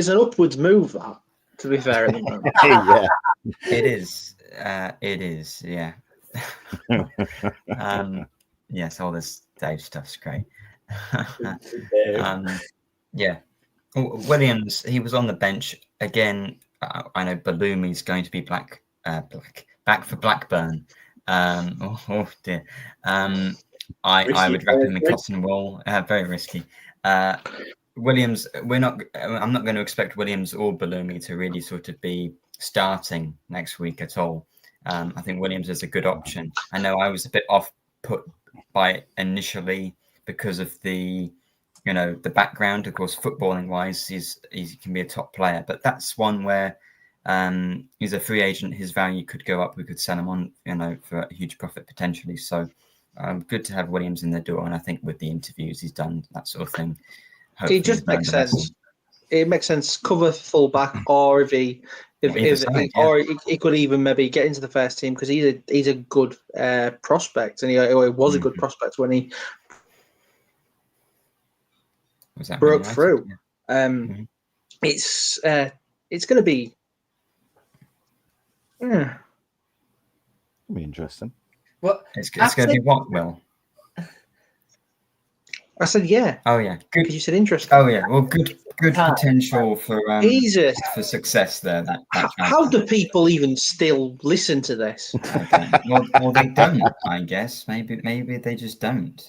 Speaker 2: an upwards move, that, to be fair. At the moment.
Speaker 4: Yeah,
Speaker 1: it is. It is. Yeah. Yes, all this Dave stuff's great. Williams, he was on the bench again. I know Baloomi's going to be back for Blackburn. Oh dear. I would wrap him in cotton wool. Very risky. Williams, I'm not going to expect Williams or Baloomi to really sort of be starting next week at all. I think Williams is a good option. I know I was a bit off put by it initially because of the background. Of course, footballing wise, he can be a top player, but that's one where he's a free agent. His value could go up. We could sell him on, for a huge profit potentially. So good to have Williams in the door. And I think with the interviews he's done, that sort of thing,
Speaker 2: it just makes sense. It makes sense. Cover fullback, or if he could even maybe get into the first team because he's a good prospect, and he was a good prospect when he broke through. Yeah. It's going to be
Speaker 4: be interesting.
Speaker 3: Well,
Speaker 1: it's going to be what, Will?
Speaker 2: I said yeah.
Speaker 1: Oh yeah, good.
Speaker 2: Because you said interesting.
Speaker 1: Oh yeah, well, good potential for success there.
Speaker 2: How do people even still listen to this?
Speaker 1: Okay. Well, they don't. I guess maybe they just don't.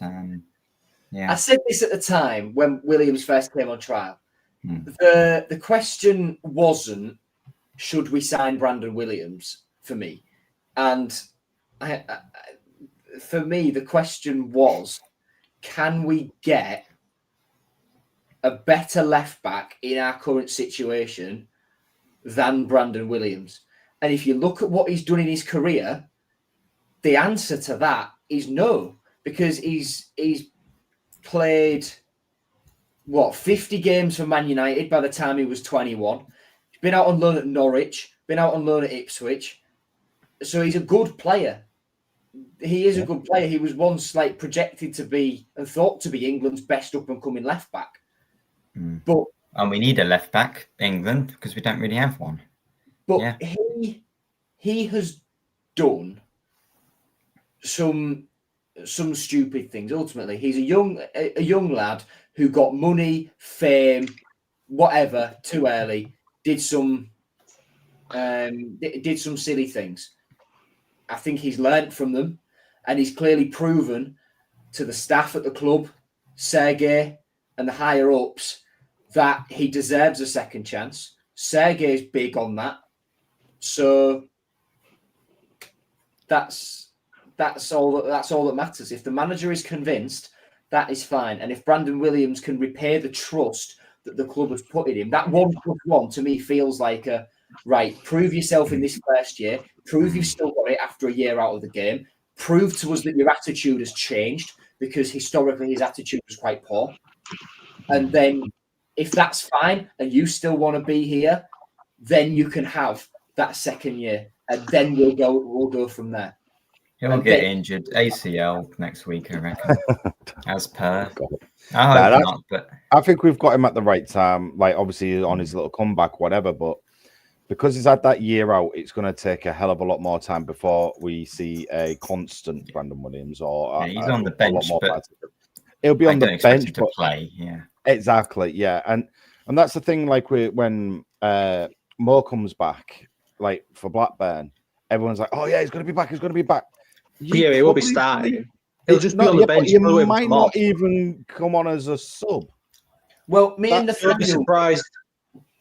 Speaker 1: Yeah.
Speaker 3: I said this at the time when Williams first came on trial. The question wasn't should we sign Brandon Williams for me, and for me the question was, can we get a better left back in our current situation than Brandon Williams? And if you look at what he's done in his career, the answer to that is no, because he's played 50 games for Man United by the time he was 21. He's been out on loan at Norwich, been out on loan at Ipswich. So he's a good player. He is a good player. He was once projected to be and thought to be England's best up and coming left back. But
Speaker 1: we need a left back, England, because we don't really have one.
Speaker 3: But he has done some some stupid things. Ultimately, he's a young lad who got money, fame, whatever too early. Did some silly things. I think he's learnt from them, and he's clearly proven to the staff at the club, Sergei, and the higher ups that he deserves a second chance. Sergei's big on that, so that's all that matters. If the manager is convinced, that is fine, and if Brandon Williams can repay the trust that the club has put in him, that 1+1 to me feels like a right. Prove yourself in this first year. Prove you've still got it after a year out of the game. Prove to us that your attitude has changed, because historically his attitude was quite poor. And then, if that's fine and you still want to be here, then you can have that second year, and then we'll go from there.
Speaker 1: He'll get injured ACL next week, I reckon. As per, I hope not. But
Speaker 4: I think we've got him at the right time. Like, obviously on his little comeback, whatever. But because he's had that year out, it's going to take a hell of a lot more time before we see a constant Brandon Williams. Or
Speaker 1: he's on the bench, but
Speaker 4: he'll be on the bench
Speaker 1: to play. Yeah,
Speaker 4: exactly. Yeah, and that's the thing. Like when Mo comes back, like for Blackburn, everyone's like, "Oh yeah, he's going to be back. He's going to be back."
Speaker 2: Yeah, he will be starting. He'll just be on the bench.
Speaker 4: He might not even come on as a sub.
Speaker 3: Well, me and the
Speaker 2: be surprised.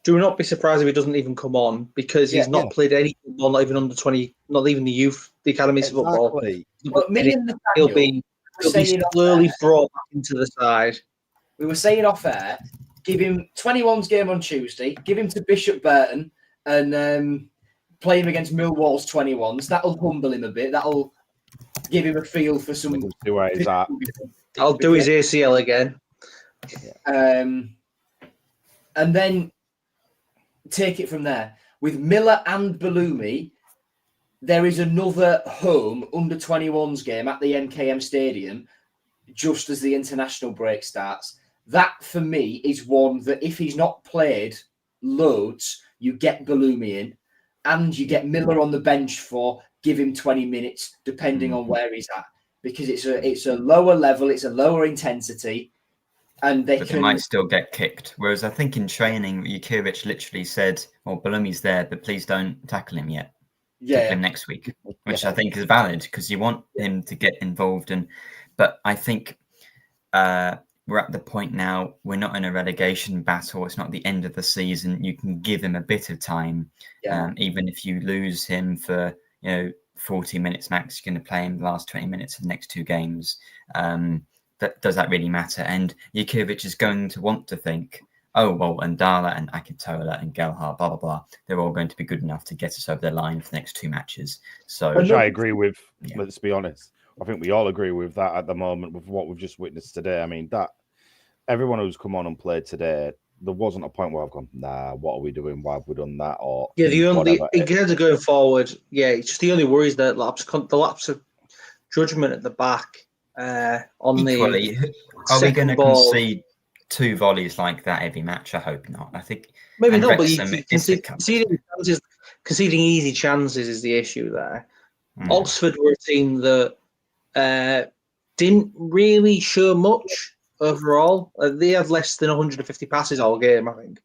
Speaker 2: Do not be surprised if he doesn't even come on, because he's not played any football, not even under 20, not even the youth, the academies football.
Speaker 3: But me and
Speaker 2: he'll be slowly brought back into the side.
Speaker 3: We were saying off air, give him 21's game on Tuesday, give him to Bishop Burton, and play him against Millwall's 21s. That'll humble him a bit. That'll give him a feel for some.
Speaker 4: See where he's at.
Speaker 2: I'll do his ACL again.
Speaker 3: And then take it from there. With Miller and Balumi, there is another home under 21s game at the MKM Stadium just as the international break starts. That, for me, is one that if he's not played loads, you get Balumi in, and you get Miller on the bench for give him 20 minutes, depending on where he's at, because it's a lower level, it's a lower intensity, and they
Speaker 1: might still get kicked. Whereas I think in training, Jukiewicz literally said, "Well, Balumi's there, but please don't tackle him yet. Tackle him next week," which I think is valid, because you want him to get involved. But I think we're at the point now, we're not in a relegation battle. It's not the end of the season. You can give him a bit of time, even if you lose him for 40 minutes max. You're going to play him the last 20 minutes of the next two games. Does that really matter? And Jukiewicz is going to want to think, oh, well, Ndala and Akintola and Gelhardt, blah, blah, blah, they're all going to be good enough to get us over the line for the next two matches. So,
Speaker 4: which I agree with, let's be honest. I think we all agree with that at the moment with what we've just witnessed today. I mean, that everyone who's come on and played today, there wasn't a point where I've gone, nah, what are we doing? Why have we done that? Or
Speaker 2: the only in terms of going forward, it's just the only worries that the lapse of judgment at the back. On
Speaker 1: equally, are we going to concede 2 volleys like that every match? I hope not. I think
Speaker 2: maybe not, but conceding easy chances is the issue there. Oxford were a team that didn't really show much overall. They had less than 150 passes all game, I think.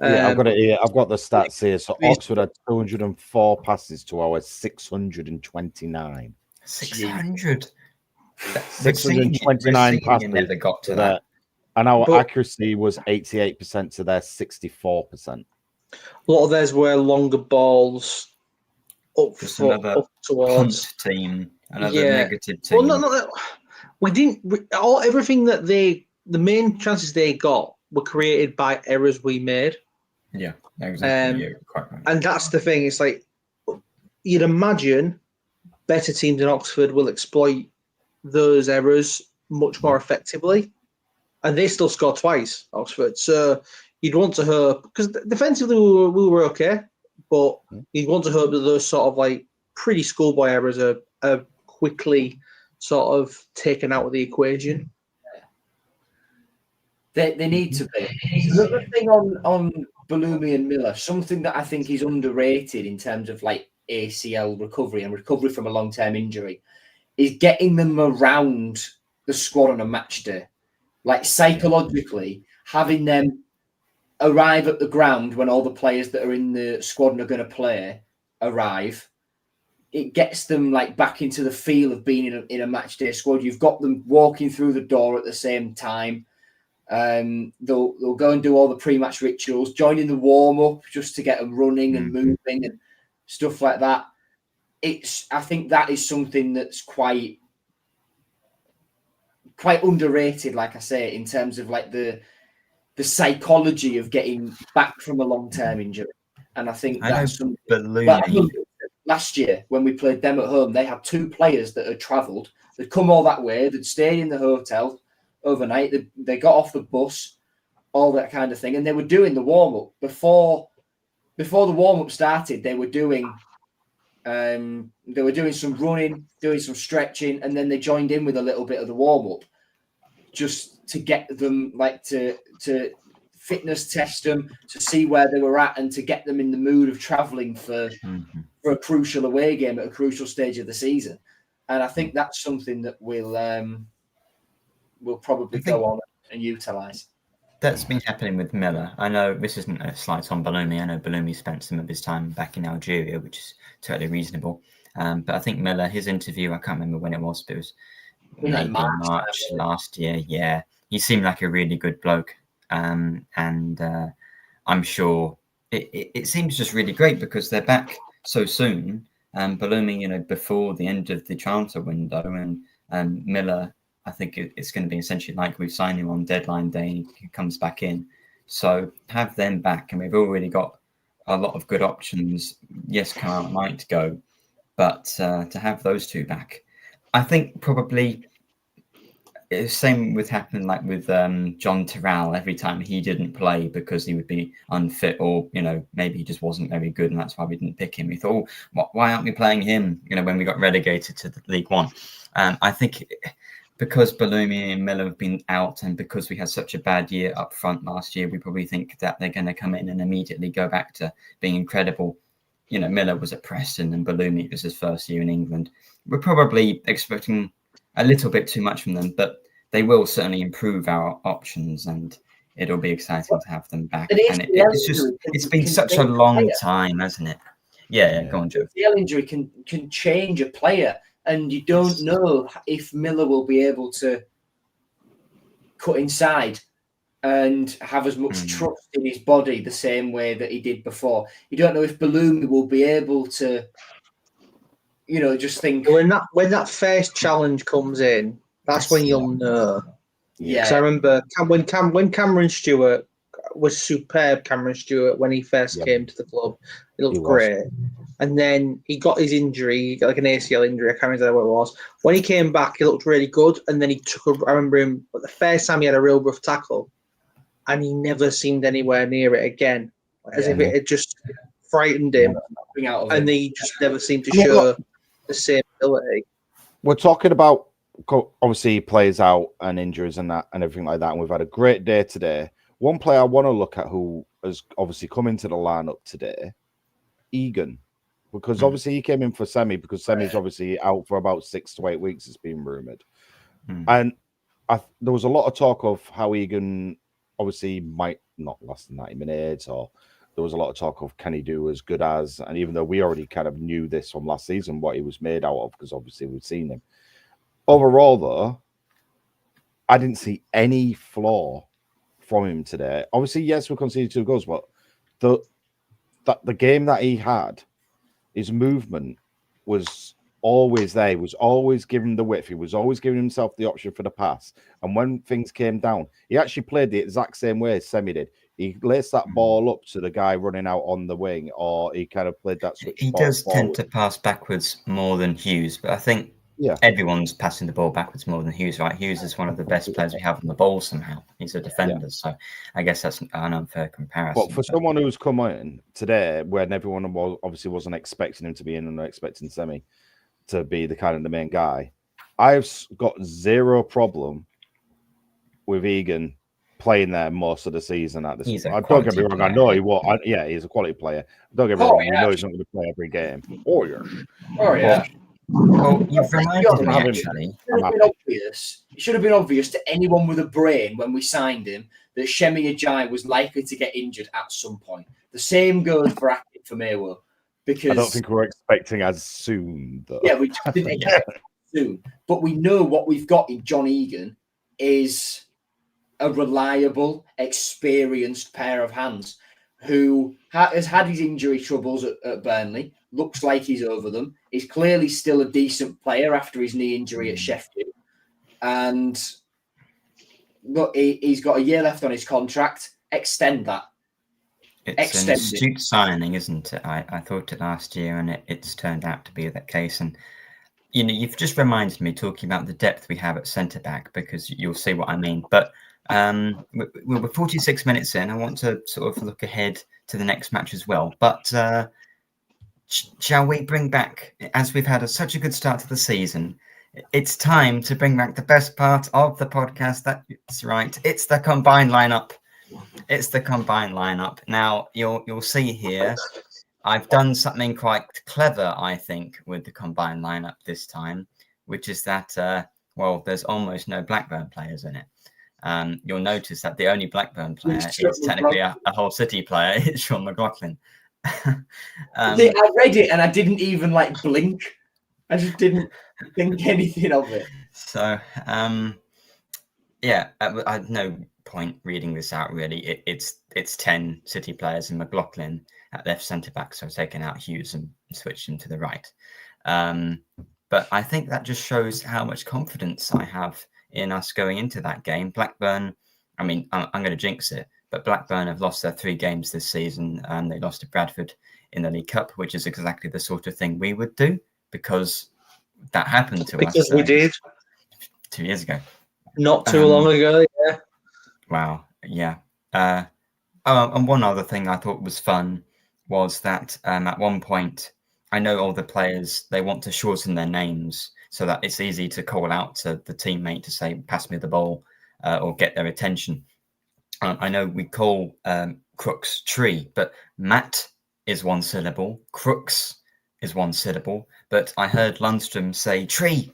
Speaker 4: I've got it here. I've got the stats here. So Oxford had 204 passes to our 629.
Speaker 1: 600.
Speaker 4: 629 passes
Speaker 1: never got to that.
Speaker 4: And our accuracy was 88% to their 64%.
Speaker 2: A lot of theirs were longer balls up towards
Speaker 1: team, another negative team.
Speaker 2: Well, no, we didn't. Everything that the main chances they got were created by errors we made.
Speaker 1: Yeah, exactly. Quite right.
Speaker 2: And that's the thing. It's like you'd imagine better teams in Oxford will exploit those errors much more effectively, and they still scored twice, Oxford. So you'd want to hope, because defensively we were okay, but you'd want to hope that those sort of like pretty schoolboy errors are quickly sort of taken out of the equation.
Speaker 3: They need to be. Another thing on Balumi and Miller, something that I think is underrated in terms of like ACL recovery and recovery from a long-term injury, is getting them around the squad on a match day. Like psychologically, having them arrive at the ground when all the players that are in the squad and are going to play arrive, it gets them like back into the feel of being in a match day squad. You've got them walking through the door at the same time. They'll go and do all the pre-match rituals, join in the warm-up just to get them running and moving and stuff like that. I think that is something that's quite underrated, like I say, in terms of like the psychology of getting back from a long-term injury. And I think that's something. Last year, when we played them at home, they had 2 players that had travelled. They'd come all that way. They'd stayed in the hotel overnight. They got off the bus, all that kind of thing. And they were doing the warm-up. Before the warm-up started, they were doing some running, doing some stretching, and then they joined in with a little bit of the warm-up just to get them like to fitness test them, to see where they were at and to get them in the mood of travelling for a crucial away game at a crucial stage of the season. And I think that's something that we'll probably go on and utilise.
Speaker 1: That's been happening with Miller. I know this isn't a slight on Balumi. I know Balumi spent some of his time back in Algeria, which is totally reasonable. But I think Miller, his interview, I can't remember when it was, but it was maybe March last year. Yeah, he seemed like a really good bloke. And I'm sure it seems just really great because they're back so soon. Balumi, before the end of the transfer window, and Miller, I think it's going to be essentially like we've signed him on deadline day and he comes back in. So have them back, and we've already got a lot of good options. Yes, Carl might go, but to have those 2 back, I think probably same with happening like with John Terrell. Every time he didn't play because he would be unfit, or maybe he just wasn't very good, and that's why we didn't pick him. We thought, why aren't we playing him? When we got relegated to the League One, I think because Balumi and Miller have been out, and because we had such a bad year up front last year, we probably think that they're going to come in and immediately go back to being incredible. Miller was at Preston and Balumi was his first year in England. We're probably expecting a little bit too much from them, but they will certainly improve our options, and it'll be exciting to have them back. And it's been such a long time, hasn't it? Yeah. Go on, Joe.
Speaker 3: The injury can change a player, and you don't know if Miller will be able to cut inside and have as much trust in his body the same way that he did before. You don't know if Balumi will be able to, just think
Speaker 2: when that first challenge comes in. That's when you'll know.
Speaker 3: Yeah.
Speaker 2: Because I remember when Cameron Stewart was superb. Cameron Stewart, when he first came to the club, he looked great. And then he got his injury, he got like an ACL injury. I can't remember what it was. When he came back, he looked really good. And then I remember him, the first time he had a real rough tackle, and he never seemed anywhere near it again, as if it had just frightened him. And he just never seemed to show the same ability.
Speaker 4: We're talking about, obviously, players out and injuries and that and everything like that. And we've had a great day today. One player I want to look at who has obviously come into the lineup today, Egan, because obviously he came in for Semi, because Semi's obviously out for about 6 to 8 weeks, it's been rumored. And there was a lot of talk of how Egan obviously might not last 90 minutes, or there was a lot of talk of can he do as good as, and even though we already kind of knew this from last season, what he was made out of, because obviously we've seen him. Overall, though, I didn't see any flaw from him today. Obviously, yes, we conceded 2 goals, but the game that he had, his movement was always there. He was always giving the width. He was always giving himself the option for the pass. And when things came down, he actually played the exact same way as Semi did. He laced that ball up to the guy running out on the wing, or he kind of played that switch.
Speaker 1: He does tend to pass backwards more than Hughes, but I think everyone's passing the ball backwards more than Hughes, right? Hughes is one of the best players we have on the ball somehow. He's a defender, so I guess that's an unfair comparison.
Speaker 4: But for someone who's come in today, when everyone obviously wasn't expecting him to be in and expecting Semi to be the main guy, I've got zero problem with Egan playing there most of the season at this point. Don't get me wrong, I know he will. He's a quality player. Don't get me wrong, we know he's not going to play every game.
Speaker 3: Oh yeah.
Speaker 1: Well, you've reminded me
Speaker 4: having-
Speaker 1: actually.
Speaker 3: It should have been obvious to anyone with a brain when we signed him that Shemi Ajayi was likely to get injured at some point. The same goes for Akin for Maywo, because
Speaker 4: I don't think we're expecting as soon, though.
Speaker 3: we just didn't expect it soon. But we know what we've got in John Egan is a reliable, experienced pair of hands who has had his injury troubles at Burnley. Looks like he's over them. He's clearly still a decent player after his knee injury at Sheffield. And look, he's got a year left on his contract. Extend that.
Speaker 1: It's an astute signing, isn't it? I thought it last year, and it's turned out to be that case. And you've just reminded me talking about the depth we have at centre back, because you'll see what I mean. But we're 46 minutes in. I want to sort of look ahead to the next match as well. But shall we bring back, as we've had such a good start to the season, it's time to bring back the best part of the podcast. That's right. It's the combined lineup. It's the combined lineup. Now, you'll see here, I've done something quite clever, I think, with the combined lineup this time, which is that, there's almost no Blackburn players in it. You'll notice that the only Blackburn player is technically a Hull City player. It's Sean McLaughlin.
Speaker 3: I read it and I didn't even blink. I just didn't think anything of it.
Speaker 1: So, I had no point reading this out really. It's 10 City players and McLaughlin at left centre back, so I've taken out Hughes and switched him to the right. But I think that just shows how much confidence I have in us going into that game. Blackburn, I mean, I'm going to jinx it, but Blackburn have lost their 3 games this season, and they lost to Bradford in the League Cup, which is exactly the sort of thing we would do, because that happened to us.
Speaker 2: Because we did
Speaker 1: 2 years ago.
Speaker 2: Not too long ago, yeah.
Speaker 1: Wow, yeah. And one other thing I thought was fun was that at one point, I know all the players, they want to shorten their names so that it's easy to call out to the teammate to say, pass me the ball, or get their attention. I know we call Crooks Tree, but Matt is 1 syllable. Crooks is 1 syllable. But I heard Lundstrom say, Tree,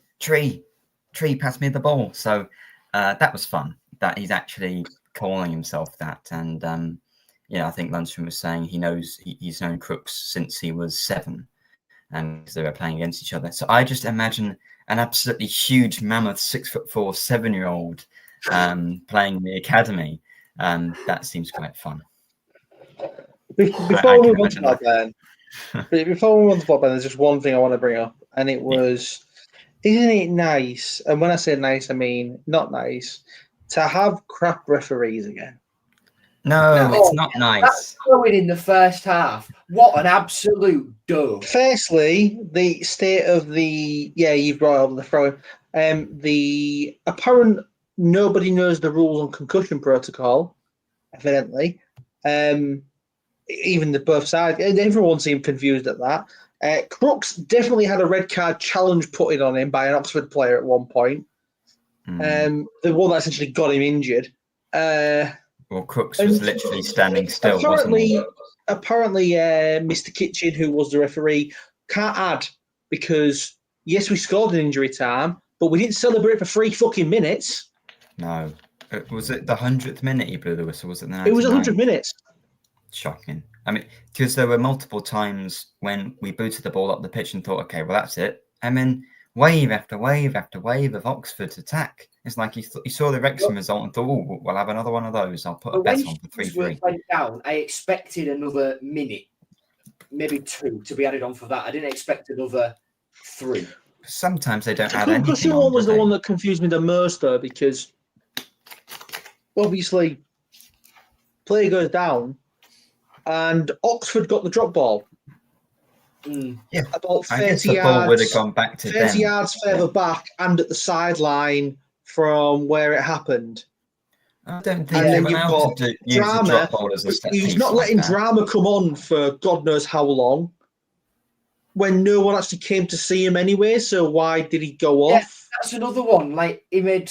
Speaker 1: pass me the ball. So that was fun, that he's actually calling himself that. And, I think Lundstrom was saying he's known Crooks since he was 7, and they were playing against each other. So I just imagine an absolutely huge mammoth 6'4" 7-year-old playing in the academy. That seems quite fun.
Speaker 2: Before we move on to Blackburn, there's just one thing I want to bring up, and it was, isn't it nice? And when I say nice, I mean not nice, to have crap referees again.
Speaker 1: No, it's not nice.
Speaker 3: That's going in the first half. What an absolute dub.
Speaker 2: Firstly, the state of you've brought up the throwing. The apparent nobody knows the rules on concussion protocol, evidently. Even both sides, everyone seemed confused at that. Crooks definitely had a red card challenge put in on him by an Oxford player at one point. The one that essentially got him injured.
Speaker 1: Well, Crooks was literally standing still, wasn't he?
Speaker 2: Apparently, Mr. Kitchen, who was the referee, can't add, because, yes, we scored in injury time, but we didn't celebrate for 3 fucking minutes.
Speaker 1: No. Was it the 100th minute he blew the whistle? Was it the 99th?
Speaker 2: It was 100 minutes.
Speaker 1: Shocking. I mean, because there were multiple times when we booted the ball up the pitch and thought, okay, well, that's it. And then wave after wave after wave of Oxford's attack. It's like he saw the Wrexham result and thought, oh, we'll have another one of those. I'll put a bet on for 3-3.
Speaker 3: Went down, I expected another minute, maybe 2, to be added on for that. I didn't expect another 3.
Speaker 1: Sometimes they don't add anything.
Speaker 2: The concussion one was the one that confused me the most, though, because obviously player goes down and Oxford got the drop ball.
Speaker 1: Yeah,
Speaker 2: about 30
Speaker 1: I guess the
Speaker 2: yards.
Speaker 1: ball would have gone back to
Speaker 2: 30
Speaker 1: them.
Speaker 2: yards further back and at the sideline from where it happened.
Speaker 1: I don't think they're allowed to use the drop ball as a set piece.
Speaker 2: He's not letting drama come on for God knows how long, when no one actually came to see him anyway. So why did he go off?
Speaker 3: That's another one. Like, he made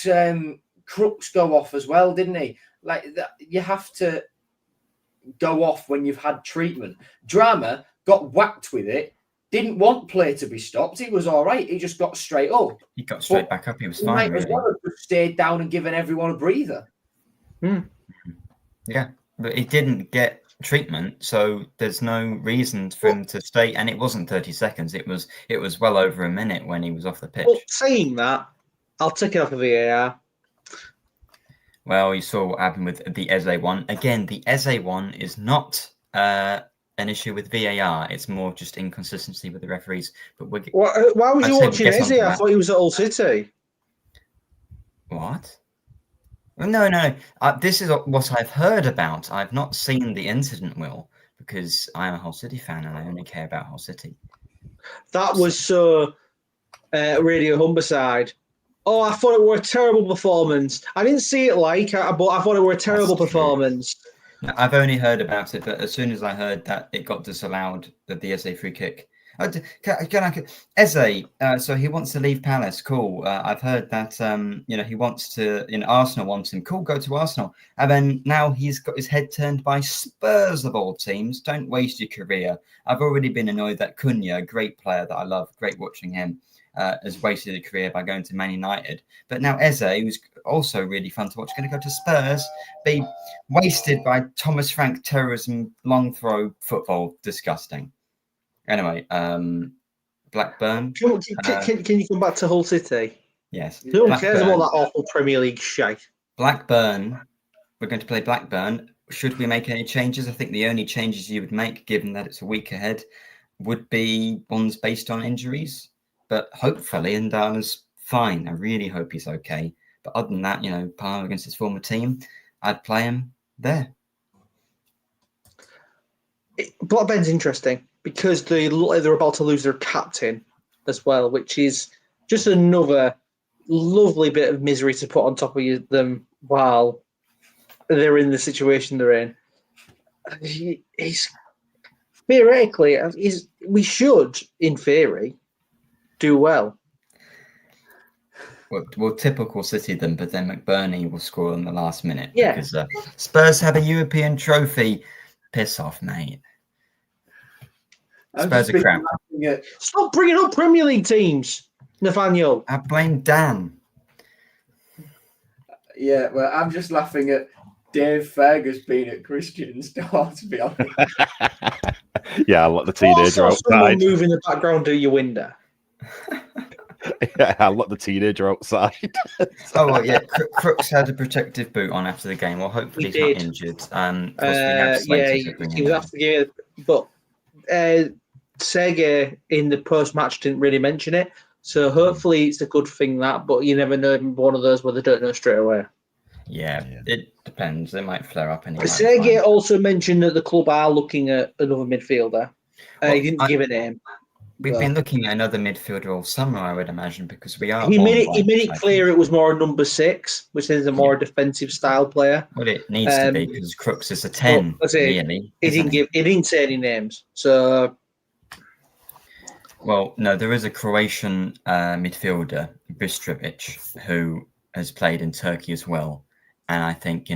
Speaker 3: Crooks go off as well, didn't he? Like, that, you have to go off when you've had treatment. Drama got whacked with it didn't want play to be stopped. He was all right. He just got straight up.
Speaker 1: He got straight back up. He was fine,
Speaker 3: Might as
Speaker 1: really.
Speaker 3: well have just stayed down and given everyone a breather.
Speaker 1: Yeah, but he didn't get treatment, so there's no reason for him to stay. And it wasn't 30 seconds. It was well over a minute when he was off the pitch.
Speaker 2: Well, saying that, I'll take it off of VAR.
Speaker 1: Well, you saw what happened with the Eze one. Again, the Eze one is not an issue with VAR. It's more just inconsistency with the referees. But
Speaker 2: Why was you watching Eze? I thought he was at Hull City.
Speaker 1: What? No. This is what I've heard about. I've not seen the incident, Will, because I'm a Hull City fan and I only care about Hull City.
Speaker 2: That was so Radio Humberside. Oh, I thought it were a terrible performance. I didn't see it but I thought it were a terrible performance.
Speaker 1: I've only heard about it, but as soon as I heard that it got disallowed, the Eze free kick. Eze, so he wants to leave Palace. Cool. I've heard that he wants to. Arsenal wants him. Cool. Go to Arsenal. And then now he's got his head turned by Spurs of all teams. Don't waste your career. I've already been annoyed that Cunha, a great player that I love, great watching him, has wasted a career by going to Man United. But now Eze, who's also really fun to watch, going to go to Spurs, be wasted by Thomas Frank terrorism, long throw football. Disgusting. Anyway, Blackburn.
Speaker 2: Can you come back to Hull City?
Speaker 1: Yes.
Speaker 2: No one cares about that awful Premier League shite.
Speaker 1: Blackburn. We're going to play Blackburn. Should we make any changes? I think the only changes you would make, given that it's a week ahead, would be ones based on injuries. But hopefully, Ndala's fine. I really hope he's okay. But other than that, Palmer against his former team, I'd play him there.
Speaker 2: Blackburn's interesting because they look like they're about to lose their captain as well, which is just another lovely bit of misery to put on top of them while they're in the situation they're in. He's theoretically, we should, in theory, do well.
Speaker 1: Well, typical City them, but then McBurnie will score in the last minute.
Speaker 2: Yeah.
Speaker 1: Because Spurs have a European trophy. Piss off, mate. Spurs are crap.
Speaker 2: Stop bringing up Premier League teams, Nathaniel.
Speaker 1: I blame Dan.
Speaker 3: Yeah, well, I'm just laughing at Dave Fergus being at Christian's door, to be honest.
Speaker 4: Yeah, I'll let the teenager
Speaker 2: also, someone
Speaker 4: outside.
Speaker 2: move in the background to your window.
Speaker 4: Yeah, I'll let the teenager outside.
Speaker 1: Oh, well, yeah. Crooks had a protective boot on after the game. Well, hopefully he's not injured.
Speaker 2: He was after the game, but Sergey in the post-match didn't really mention it. So hopefully it's a good thing that, but you never know, one of those where they don't know straight away.
Speaker 1: Yeah, it depends. They might flare up.
Speaker 2: Sergey also mentioned that the club are looking at another midfielder. He didn't give a name.
Speaker 1: We've been looking at another midfielder all summer, I would imagine, because we are.
Speaker 2: He made it clear it was more a number 6, which is a more defensive style player.
Speaker 1: Well, it needs to be because Crooks is a 10. Really,
Speaker 2: he didn't say any names. So,
Speaker 1: well, no, there is a Croatian midfielder, Bistrovic, who has played in Turkey as well, and I think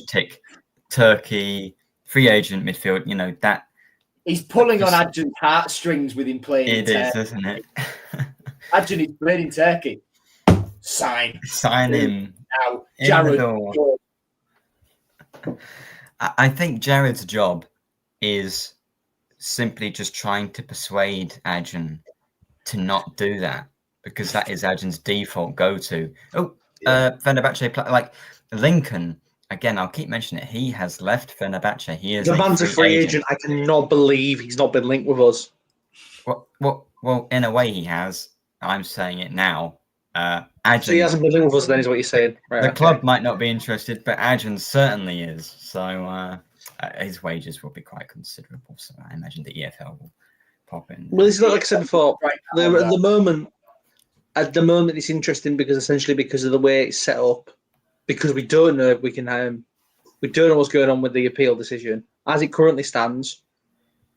Speaker 1: tick Turkey free agent midfield. That.
Speaker 3: He's pulling on Adjun's heartstrings with him playing in Turkey.
Speaker 1: It is, isn't it?
Speaker 3: Adjun is playing in Turkey. Sign
Speaker 1: him.
Speaker 3: Now, Jared.
Speaker 1: I think Jared's job is simply just trying to persuade Adjun to not do that, because that is Adjun's default go-to. Fenerbahce, like Lincoln. Again, I'll keep mentioning it. He has left Fenerbahce. He is
Speaker 2: the man's a free agent. I cannot believe he's not been linked with us.
Speaker 1: Well, in a way he has. I'm saying it now. Adjun,
Speaker 2: so he hasn't been linked with us then, is what you're saying. Right,
Speaker 1: the club might not be interested, but Adjun certainly is. So his wages will be quite considerable. So I imagine the EFL will pop in.
Speaker 2: Well, it's like I said before. At the moment, it's interesting because of the way it's set up. Because we don't know if we can, we don't know what's going on with the appeal decision. As it currently stands,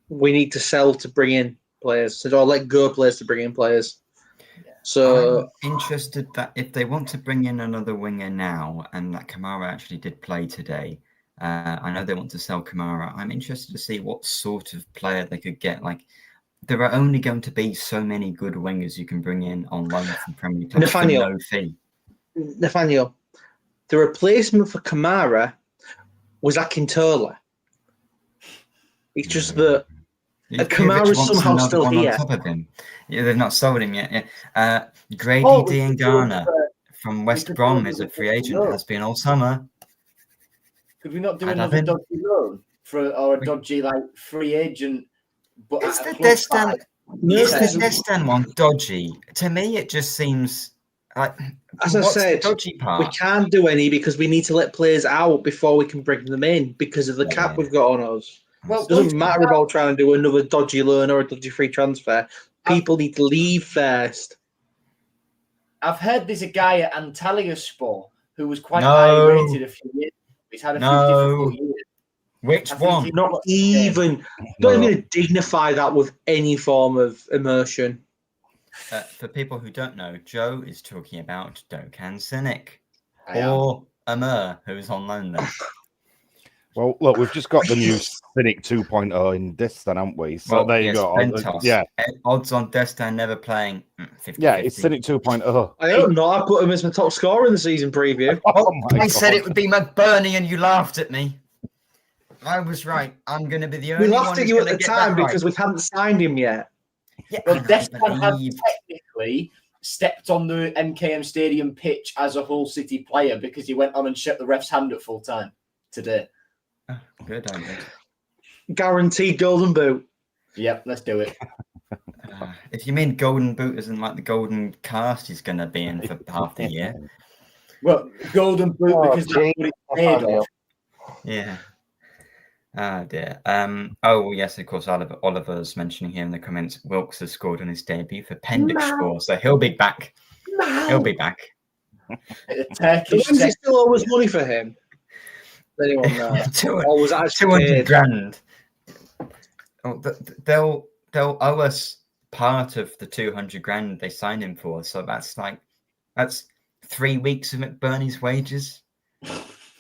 Speaker 2: we need to sell to bring in players, or let go players to bring in players. So
Speaker 1: I'm interested that if they want to bring in another winger now, and that Kamara actually did play today, I know they want to sell Kamara. I'm interested to see what sort of player they could get. Like, there are only going to be so many good wingers you can bring in on loan from Premier League clubs for
Speaker 2: Nathaniel.
Speaker 1: no fee.
Speaker 2: Nathaniel, the replacement for Kamara was Akintola. It's just that Kamara's somehow still here.
Speaker 1: On top of him. Yeah, they've not sold him yet. Yeah. Grady Diangana from West Brom is a free agent, has been all summer.
Speaker 3: Could we not do another dodgy loan or a dodgy free agent? But
Speaker 1: is the Destan one dodgy? To me, it just seems like.
Speaker 2: As I said,
Speaker 1: dodgy part?
Speaker 2: We can't do any because we need to let players out before we can bring them in because of the cap we've got on us. Well, it doesn't matter about trying to do another dodgy loan or a dodgy free transfer. People need to leave first.
Speaker 3: I've heard there's a guy at Antalyaspor who was quite high rated a few years. He's had a few difficult years.
Speaker 1: Which one?
Speaker 2: Don't even dignify that with any form of immersion.
Speaker 1: For people who don't know, Joe is talking about Dokan Sinek or Amr, who's on loan there.
Speaker 4: Well, look, we've just got the new Cynic 2.0 in Destan, haven't we? So there you go.
Speaker 1: Yeah. Odds on Destan never playing 50-50.
Speaker 4: Yeah, it's Cynic 2.0.
Speaker 2: I don't know. I put him as my top scorer in the season preview.
Speaker 1: I said it would be McBurnie and you laughed at me. I was right. I'm going to be the only one.
Speaker 2: We laughed at you at the time because we hadn't signed him yet.
Speaker 3: Yeah, well, Destan had technically stepped on the MKM Stadium pitch as a Hull City player because he went on and shook the ref's hand at full time today.
Speaker 1: Good idea.
Speaker 2: Guaranteed golden boot.
Speaker 3: Yep, let's do it.
Speaker 1: If you mean golden boot as in like the golden cast he's going to be in for half the year.
Speaker 3: Well, golden boot because that's what it's made of.
Speaker 1: Yeah. Ah, dear. Oh, yes, of course, Oliver's mentioning here in the comments, Wilkes has scored on his debut for Pendikspor, so he'll be back. He'll be back.
Speaker 2: Turkish. Is still always money for him? Anyone know?
Speaker 1: 200 grand. Oh, they'll owe us part of the 200 grand they signed him for, so that's 3 weeks of McBurnie's wages.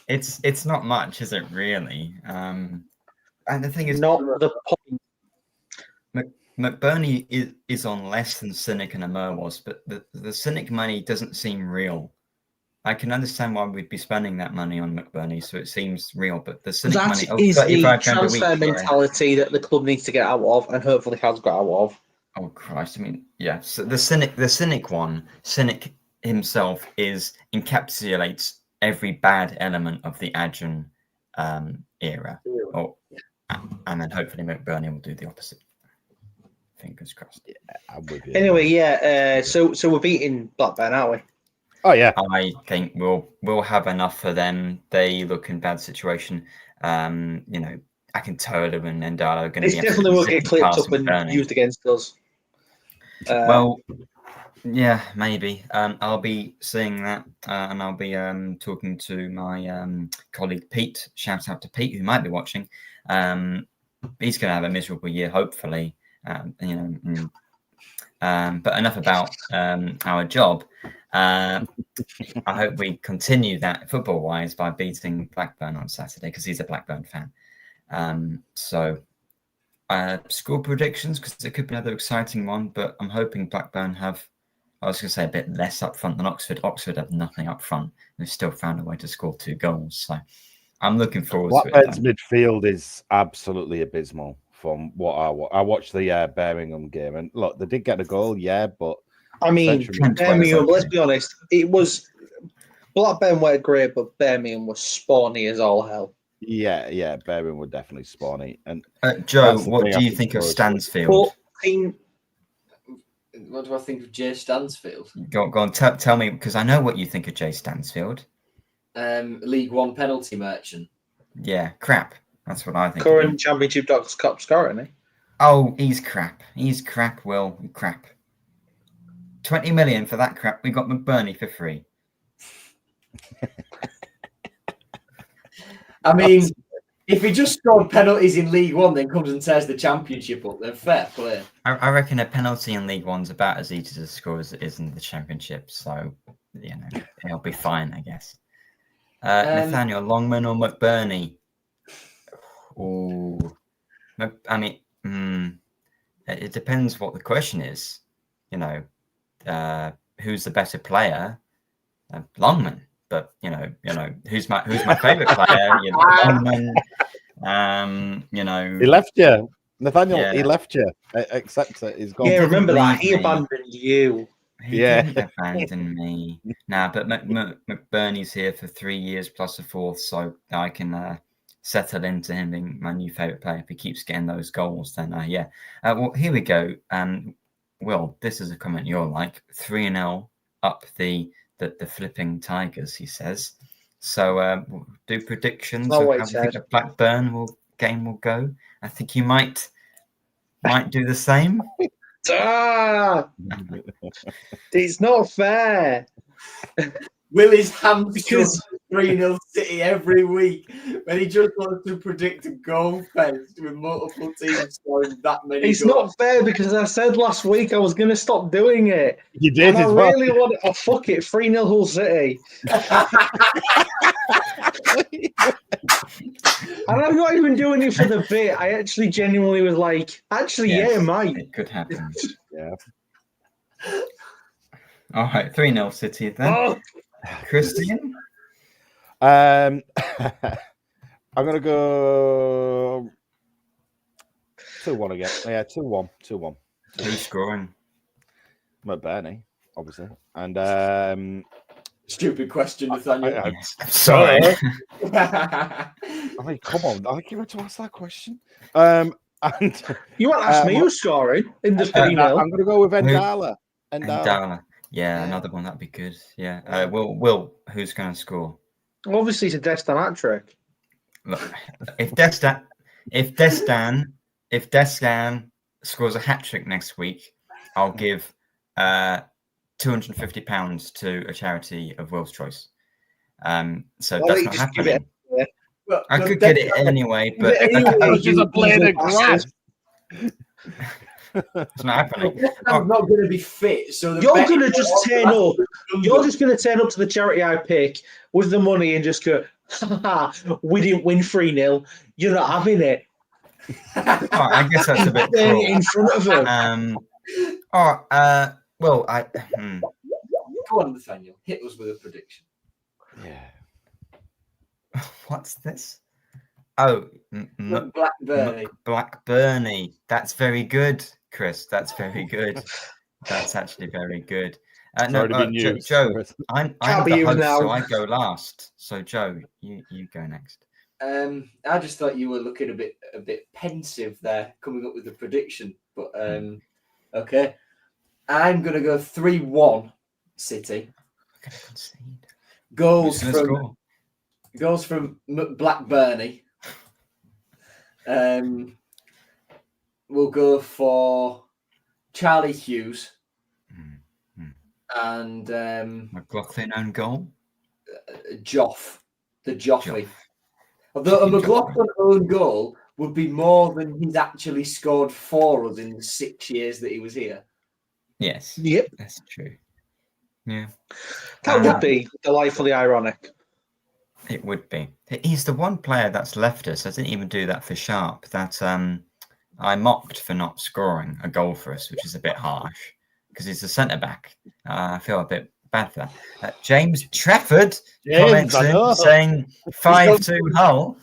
Speaker 1: It's not much, is it really? And the thing is,
Speaker 2: not the point.
Speaker 1: McBurnie is on less than Cynic and Amr was, but the Cynic money doesn't seem real. I can understand why we'd be spending that money on McBurnie, so it seems real. But the Cynic money
Speaker 2: is the transfer mentality that the club needs to get out of, and hopefully has got out of.
Speaker 1: Oh Christ! I mean, yeah. So the Cynic himself encapsulates every bad element of the Adjan era. And then hopefully McBurnie will do the opposite. Fingers crossed.
Speaker 4: Yeah, I'm with you.
Speaker 2: Anyway, yeah. So we're beating Blackburn, aren't we?
Speaker 4: Oh yeah.
Speaker 1: I think we'll have enough for them. They look in bad situation. Akintola and Endala are going to be.
Speaker 2: It definitely will get clipped up and used against us.
Speaker 1: Well, yeah, maybe. I'll be seeing that, and I'll be talking to my colleague Pete. Shout out to Pete, who might be watching. He's going to have a miserable year, hopefully. But enough about our job. I hope we continue that football-wise by beating Blackburn on Saturday because he's a Blackburn fan. Score predictions, because it could be another exciting one, but I'm hoping Blackburn have, I was going to say, a bit less up front than Oxford. Oxford have nothing up front. They've still found a way to score 2 goals. So I'm looking forward to it.
Speaker 4: Blackburn's midfield is absolutely abysmal from what I watched the Birmingham game. And look, they did get a goal, yeah, but...
Speaker 2: I mean, Birmingham, let's be honest, it was... Blackburn were great, but Birmingham was spawny as all hell.
Speaker 4: Yeah, Birmingham were definitely spawny. And
Speaker 1: Joe, what do you think of Stansfield?
Speaker 3: What do I think of Jay Stansfield?
Speaker 1: Go on, tell me, because I know what you think of Jay Stansfield.
Speaker 3: League One penalty merchant.
Speaker 1: Yeah, crap. That's what I think.
Speaker 2: Current Championship top scorer, isn't he?
Speaker 1: Oh, he's crap. He's crap, Will. Crap. 20 million for that crap. We got McBurnie for free.
Speaker 3: I mean, if he just scored penalties in League One, then comes and tears the Championship up, then fair play.
Speaker 1: I reckon a penalty in League One's about as easy to score as it is in the Championship. So, it'll be fine, I guess. Nathaniel, Longman or McBurnie? Oh, I mean, it depends what the question is. You know, who's the better player? Longman. But you know, who's my favourite player? You know, Longman. You know,
Speaker 4: He left you, Nathaniel.
Speaker 1: Yeah.
Speaker 4: He left you. Accept it. He's gone.
Speaker 2: Yeah,
Speaker 1: didn't
Speaker 2: remember that.
Speaker 1: leave
Speaker 2: He
Speaker 1: me.
Speaker 2: abandoned you.
Speaker 1: He
Speaker 4: Yeah.
Speaker 1: didn't abandon me. Nah, but McBurnie's here for 3 years plus a fourth, so I can settle into him being my new favourite player. If he keeps getting those goals, then yeah. Well, here we go. Will, this is a comment you're like 3-0 up the flipping Tigers, he says. So we'll do predictions
Speaker 2: Not
Speaker 1: of
Speaker 2: what
Speaker 1: how
Speaker 2: he
Speaker 1: we think
Speaker 2: said.
Speaker 1: the Blackburn game will go. I think you might do the same.
Speaker 2: It's not fair.
Speaker 3: Willie's hamstrung
Speaker 2: Because-
Speaker 3: 3-0 City every week when he just wants to predict a goal fest with multiple teams scoring that many
Speaker 2: It's
Speaker 3: goals.
Speaker 2: not fair because I said last week I was going to stop doing it.
Speaker 4: You did
Speaker 2: And I
Speaker 4: as well.
Speaker 2: really want to fuck it. 3-0 Hull City. And I'm not even doing it for the bit. I actually genuinely was like,
Speaker 1: Yes,
Speaker 2: yeah, mate.
Speaker 1: it could happen.
Speaker 4: Yeah.
Speaker 1: All right, 3-0 City then.
Speaker 2: Oh,
Speaker 1: Christian?
Speaker 4: I'm gonna go 2-1 again. Yeah, 2-1.
Speaker 1: Who's scoring?
Speaker 4: McBurnie, obviously, and
Speaker 3: Stupid question, Nathaniel.
Speaker 1: Yes. Sorry.
Speaker 4: I mean, come on, I give it to ask that question. And
Speaker 2: you want to ask me who's scoring in the 3-0?
Speaker 4: I'm gonna go with Endala.
Speaker 1: Endala. Yeah, another one that'd be good. Yeah. Will, who's going to score?
Speaker 2: Obviously, it's a Destin hat trick.
Speaker 1: Look, if Destan scores a hat trick next week, I'll give £250 to a charity of Will's choice. So
Speaker 2: Why don't
Speaker 1: that's
Speaker 2: you
Speaker 1: not
Speaker 2: just give it
Speaker 1: happening. I could get it anyway, but
Speaker 4: It's just a blade of grass.
Speaker 1: it's not happening.
Speaker 3: I'm not going to be fit, so
Speaker 2: You're going to just turn up. You're just going to turn up to the charity I pick with the money and just go, we didn't win 3-0. You're not having it.
Speaker 1: Oh, I guess that's a bit
Speaker 2: Turn
Speaker 1: cruel.
Speaker 2: it in front of them.
Speaker 1: Well,
Speaker 3: Go on, Nathaniel. Hit us with a prediction.
Speaker 4: Yeah.
Speaker 1: What's this? Oh,
Speaker 3: Blackburn.
Speaker 1: Blackburnie. That's very good, Chris. That's very good. That's actually very good.
Speaker 4: Already been used.
Speaker 1: Joe, I'm
Speaker 2: Can't be
Speaker 1: the
Speaker 2: used
Speaker 1: host,
Speaker 2: now.
Speaker 1: so I go last. So, Joe, you go next.
Speaker 3: I just thought you were looking a bit pensive there, coming up with a prediction. But okay, I'm gonna go 3-1 City.
Speaker 1: We're gonna concede.
Speaker 3: Goals from Blackburnie. We'll go for Charlie Hughes and
Speaker 1: McLaughlin own goal.
Speaker 3: Joff, the Joffrey. Although a McLaughlin own goal would be more than he's actually scored for us in the 6 years that he was here.
Speaker 1: Yes.
Speaker 2: Yep.
Speaker 1: That's true. Yeah.
Speaker 2: That would be delightfully ironic.
Speaker 1: It would be. He's the one player that's left us. I didn't even do that for Sharp. That I mocked for not scoring a goal for us, which is a bit harsh because he's a centre back. I feel a bit bad for that. James Trafford comments in saying 5-2 Hull.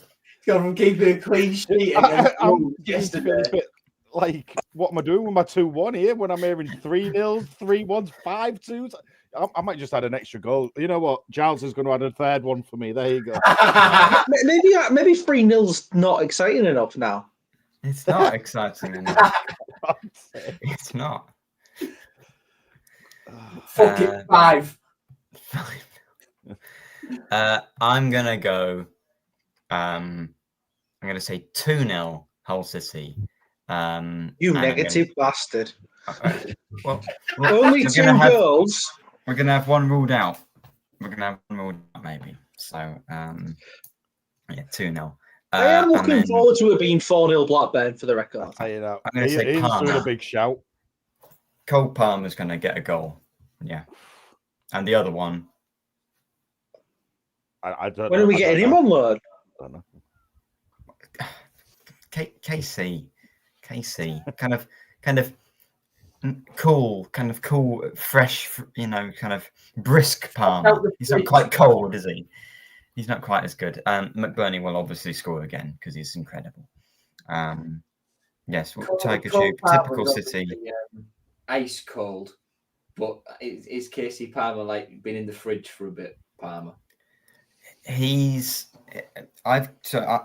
Speaker 3: Gone from keeping a clean sheet
Speaker 4: I'm
Speaker 3: yesterday.
Speaker 4: a bit like, what am I doing with my 2-1 here when I'm hearing 3-0, 3-1s, 5-2s? I might just add an extra goal. You know what? Giles is going to add a third one for me. There you go.
Speaker 2: Maybe 3-0's not exciting enough now.
Speaker 1: It's not exciting enough. It's not.
Speaker 3: Fuck it, 5.
Speaker 1: I'm gonna go. I'm gonna say 2-0 Hull City.
Speaker 2: You negative bastard.
Speaker 1: Well,
Speaker 2: Only 2 goals.
Speaker 1: We're gonna have one ruled out. Maybe. So, yeah, 2-0.
Speaker 2: I am looking forward to it being 4-0 Blackburn for the record.
Speaker 4: I'll tell you that.
Speaker 1: I'm gonna say
Speaker 4: He's
Speaker 1: Palmer.
Speaker 4: doing a big shout.
Speaker 1: Cole Palmer's gonna get a goal. Yeah, and the other one.
Speaker 4: I don't know.
Speaker 2: When are we getting him on loan?
Speaker 4: I don't know.
Speaker 1: KC, kind of kind of cool, fresh, kind of brisk Palmer. He's not quite cold, is he? He's not quite as good. McBurnie will obviously score again because he's incredible. Yes, Tiger Tube, typical City.
Speaker 3: Ice cold, but is Casey Palmer like been in the fridge for a bit? Palmer.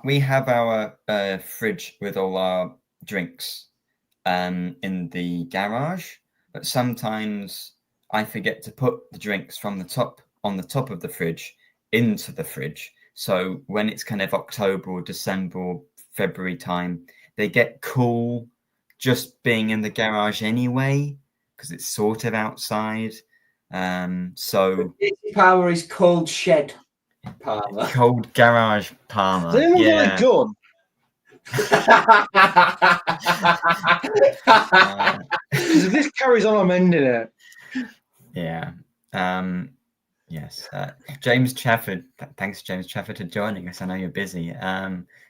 Speaker 1: We have our fridge with all our drinks in the garage, but sometimes I forget to put the drinks from the top on the top of the fridge into the fridge. So when it's kind of October or December or February time, they get cool just being in the garage anyway, because it's sort of outside. So
Speaker 3: Palmer is cold shed Palmer.
Speaker 1: Cold garage Palmer.
Speaker 2: Does anyone got a gun? If this carries on, I'm ending it.
Speaker 1: Yeah. Yes. James Chafford. Thanks, James Chafford, for joining us. I know you're busy.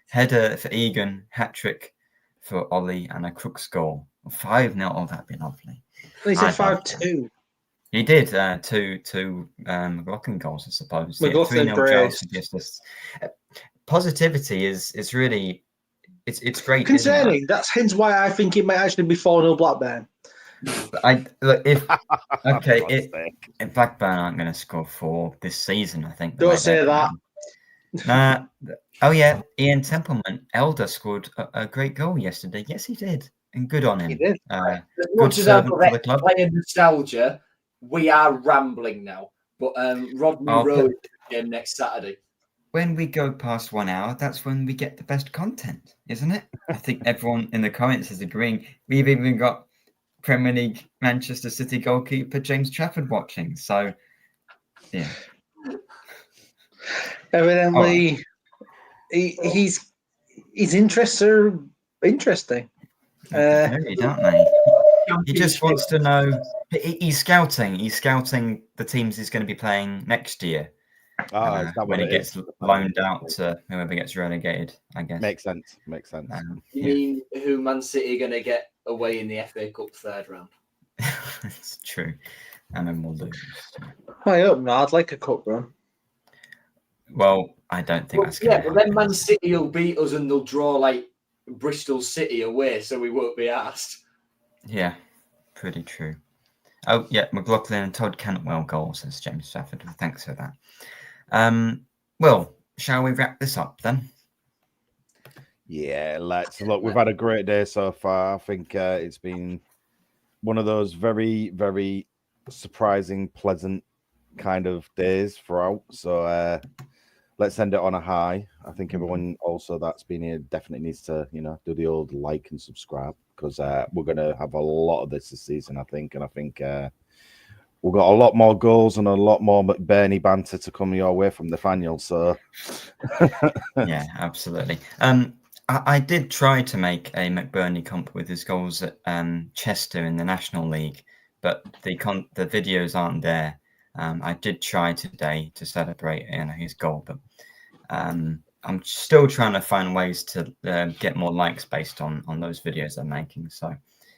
Speaker 1: Header for Egan, hat trick for Ollie, and a Crooks goal. 5-0. Oh, that'd be lovely.
Speaker 2: He said 5-2.
Speaker 1: He did two McLaughlin goals, I suppose.
Speaker 2: McLaughlin
Speaker 1: 3-0 positivity is really it's great.
Speaker 2: Concerning. That's hence why I think it might actually be 4-0 Blackburn.
Speaker 1: If Blackburn aren't going to score 4 this season, I think.
Speaker 2: Don't say that.
Speaker 1: Oh yeah, Ian Templeman, Elder scored a great goal yesterday. Yes, he did, and good on him.
Speaker 2: He did.
Speaker 3: Good servant for the club. Playing nostalgia, we are rambling now. But Rodney Road game next Saturday.
Speaker 1: When we go past 1 hour, that's when we get the best content, isn't it? I think everyone in the comments is agreeing. We've even got Premier League Manchester City goalkeeper James Trafford watching. So, yeah.
Speaker 2: Evidently, his interests are interesting.
Speaker 1: Very, don't they? He just wants to know. He's scouting. He's scouting the teams he's going to be playing next year. When he gets loaned out to whoever gets relegated, I guess.
Speaker 4: Makes sense.
Speaker 3: You mean who Man City are going to get away in the FA Cup third round?
Speaker 1: It's true. And then we'll lose.
Speaker 2: I hope not. I'd like a cup run.
Speaker 1: Well, I don't think that's going to happen.
Speaker 3: But then Man City will beat us and they'll draw like Bristol City away, so we won't be asked.
Speaker 1: Yeah, pretty true. Oh, yeah, McLaughlin and Todd Cantwell goals, says James Stafford. Thanks for that. Well, shall we wrap this up then?
Speaker 4: Yeah, let's look. We've had a great day so far. I think it's been one of those very, very surprising, pleasant kind of days throughout. So let's end it on a high. I think everyone also that's been here definitely needs to, do the old like and subscribe because we're going to have a lot of this season, I think. And I think we've got a lot more goals and a lot more McBurnie banter to come your way from Nathaniel. So,
Speaker 1: yeah, absolutely. I did try to make a McBurnie comp with his goals at Chester in the National League, but the videos aren't there. I did try today to celebrate his goal, but I'm still trying to find ways to get more likes based on those videos I'm making. So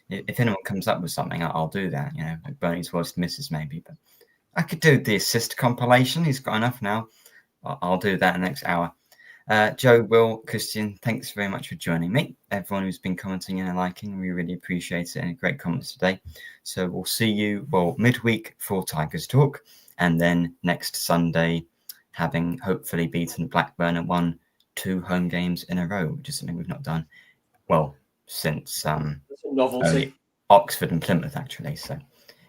Speaker 1: if anyone comes up with something, I'll do that. McBurnie's worst misses maybe, but I could do the assist compilation. He's got enough now. I'll do that in the next hour. Joe, Will, Christian, thanks very much for joining me. Everyone who's been commenting and liking, we really appreciate it, and great comments today. So we'll see you, midweek for Tigers Talk, and then next Sunday, having hopefully beaten Blackburn and won 2 home games in a row, which is something we've not done, since
Speaker 3: novelty.
Speaker 1: Oxford and Plymouth, actually. So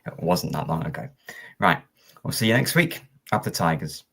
Speaker 1: it wasn't that long ago. Right, we'll see you next week. Up the Tigers.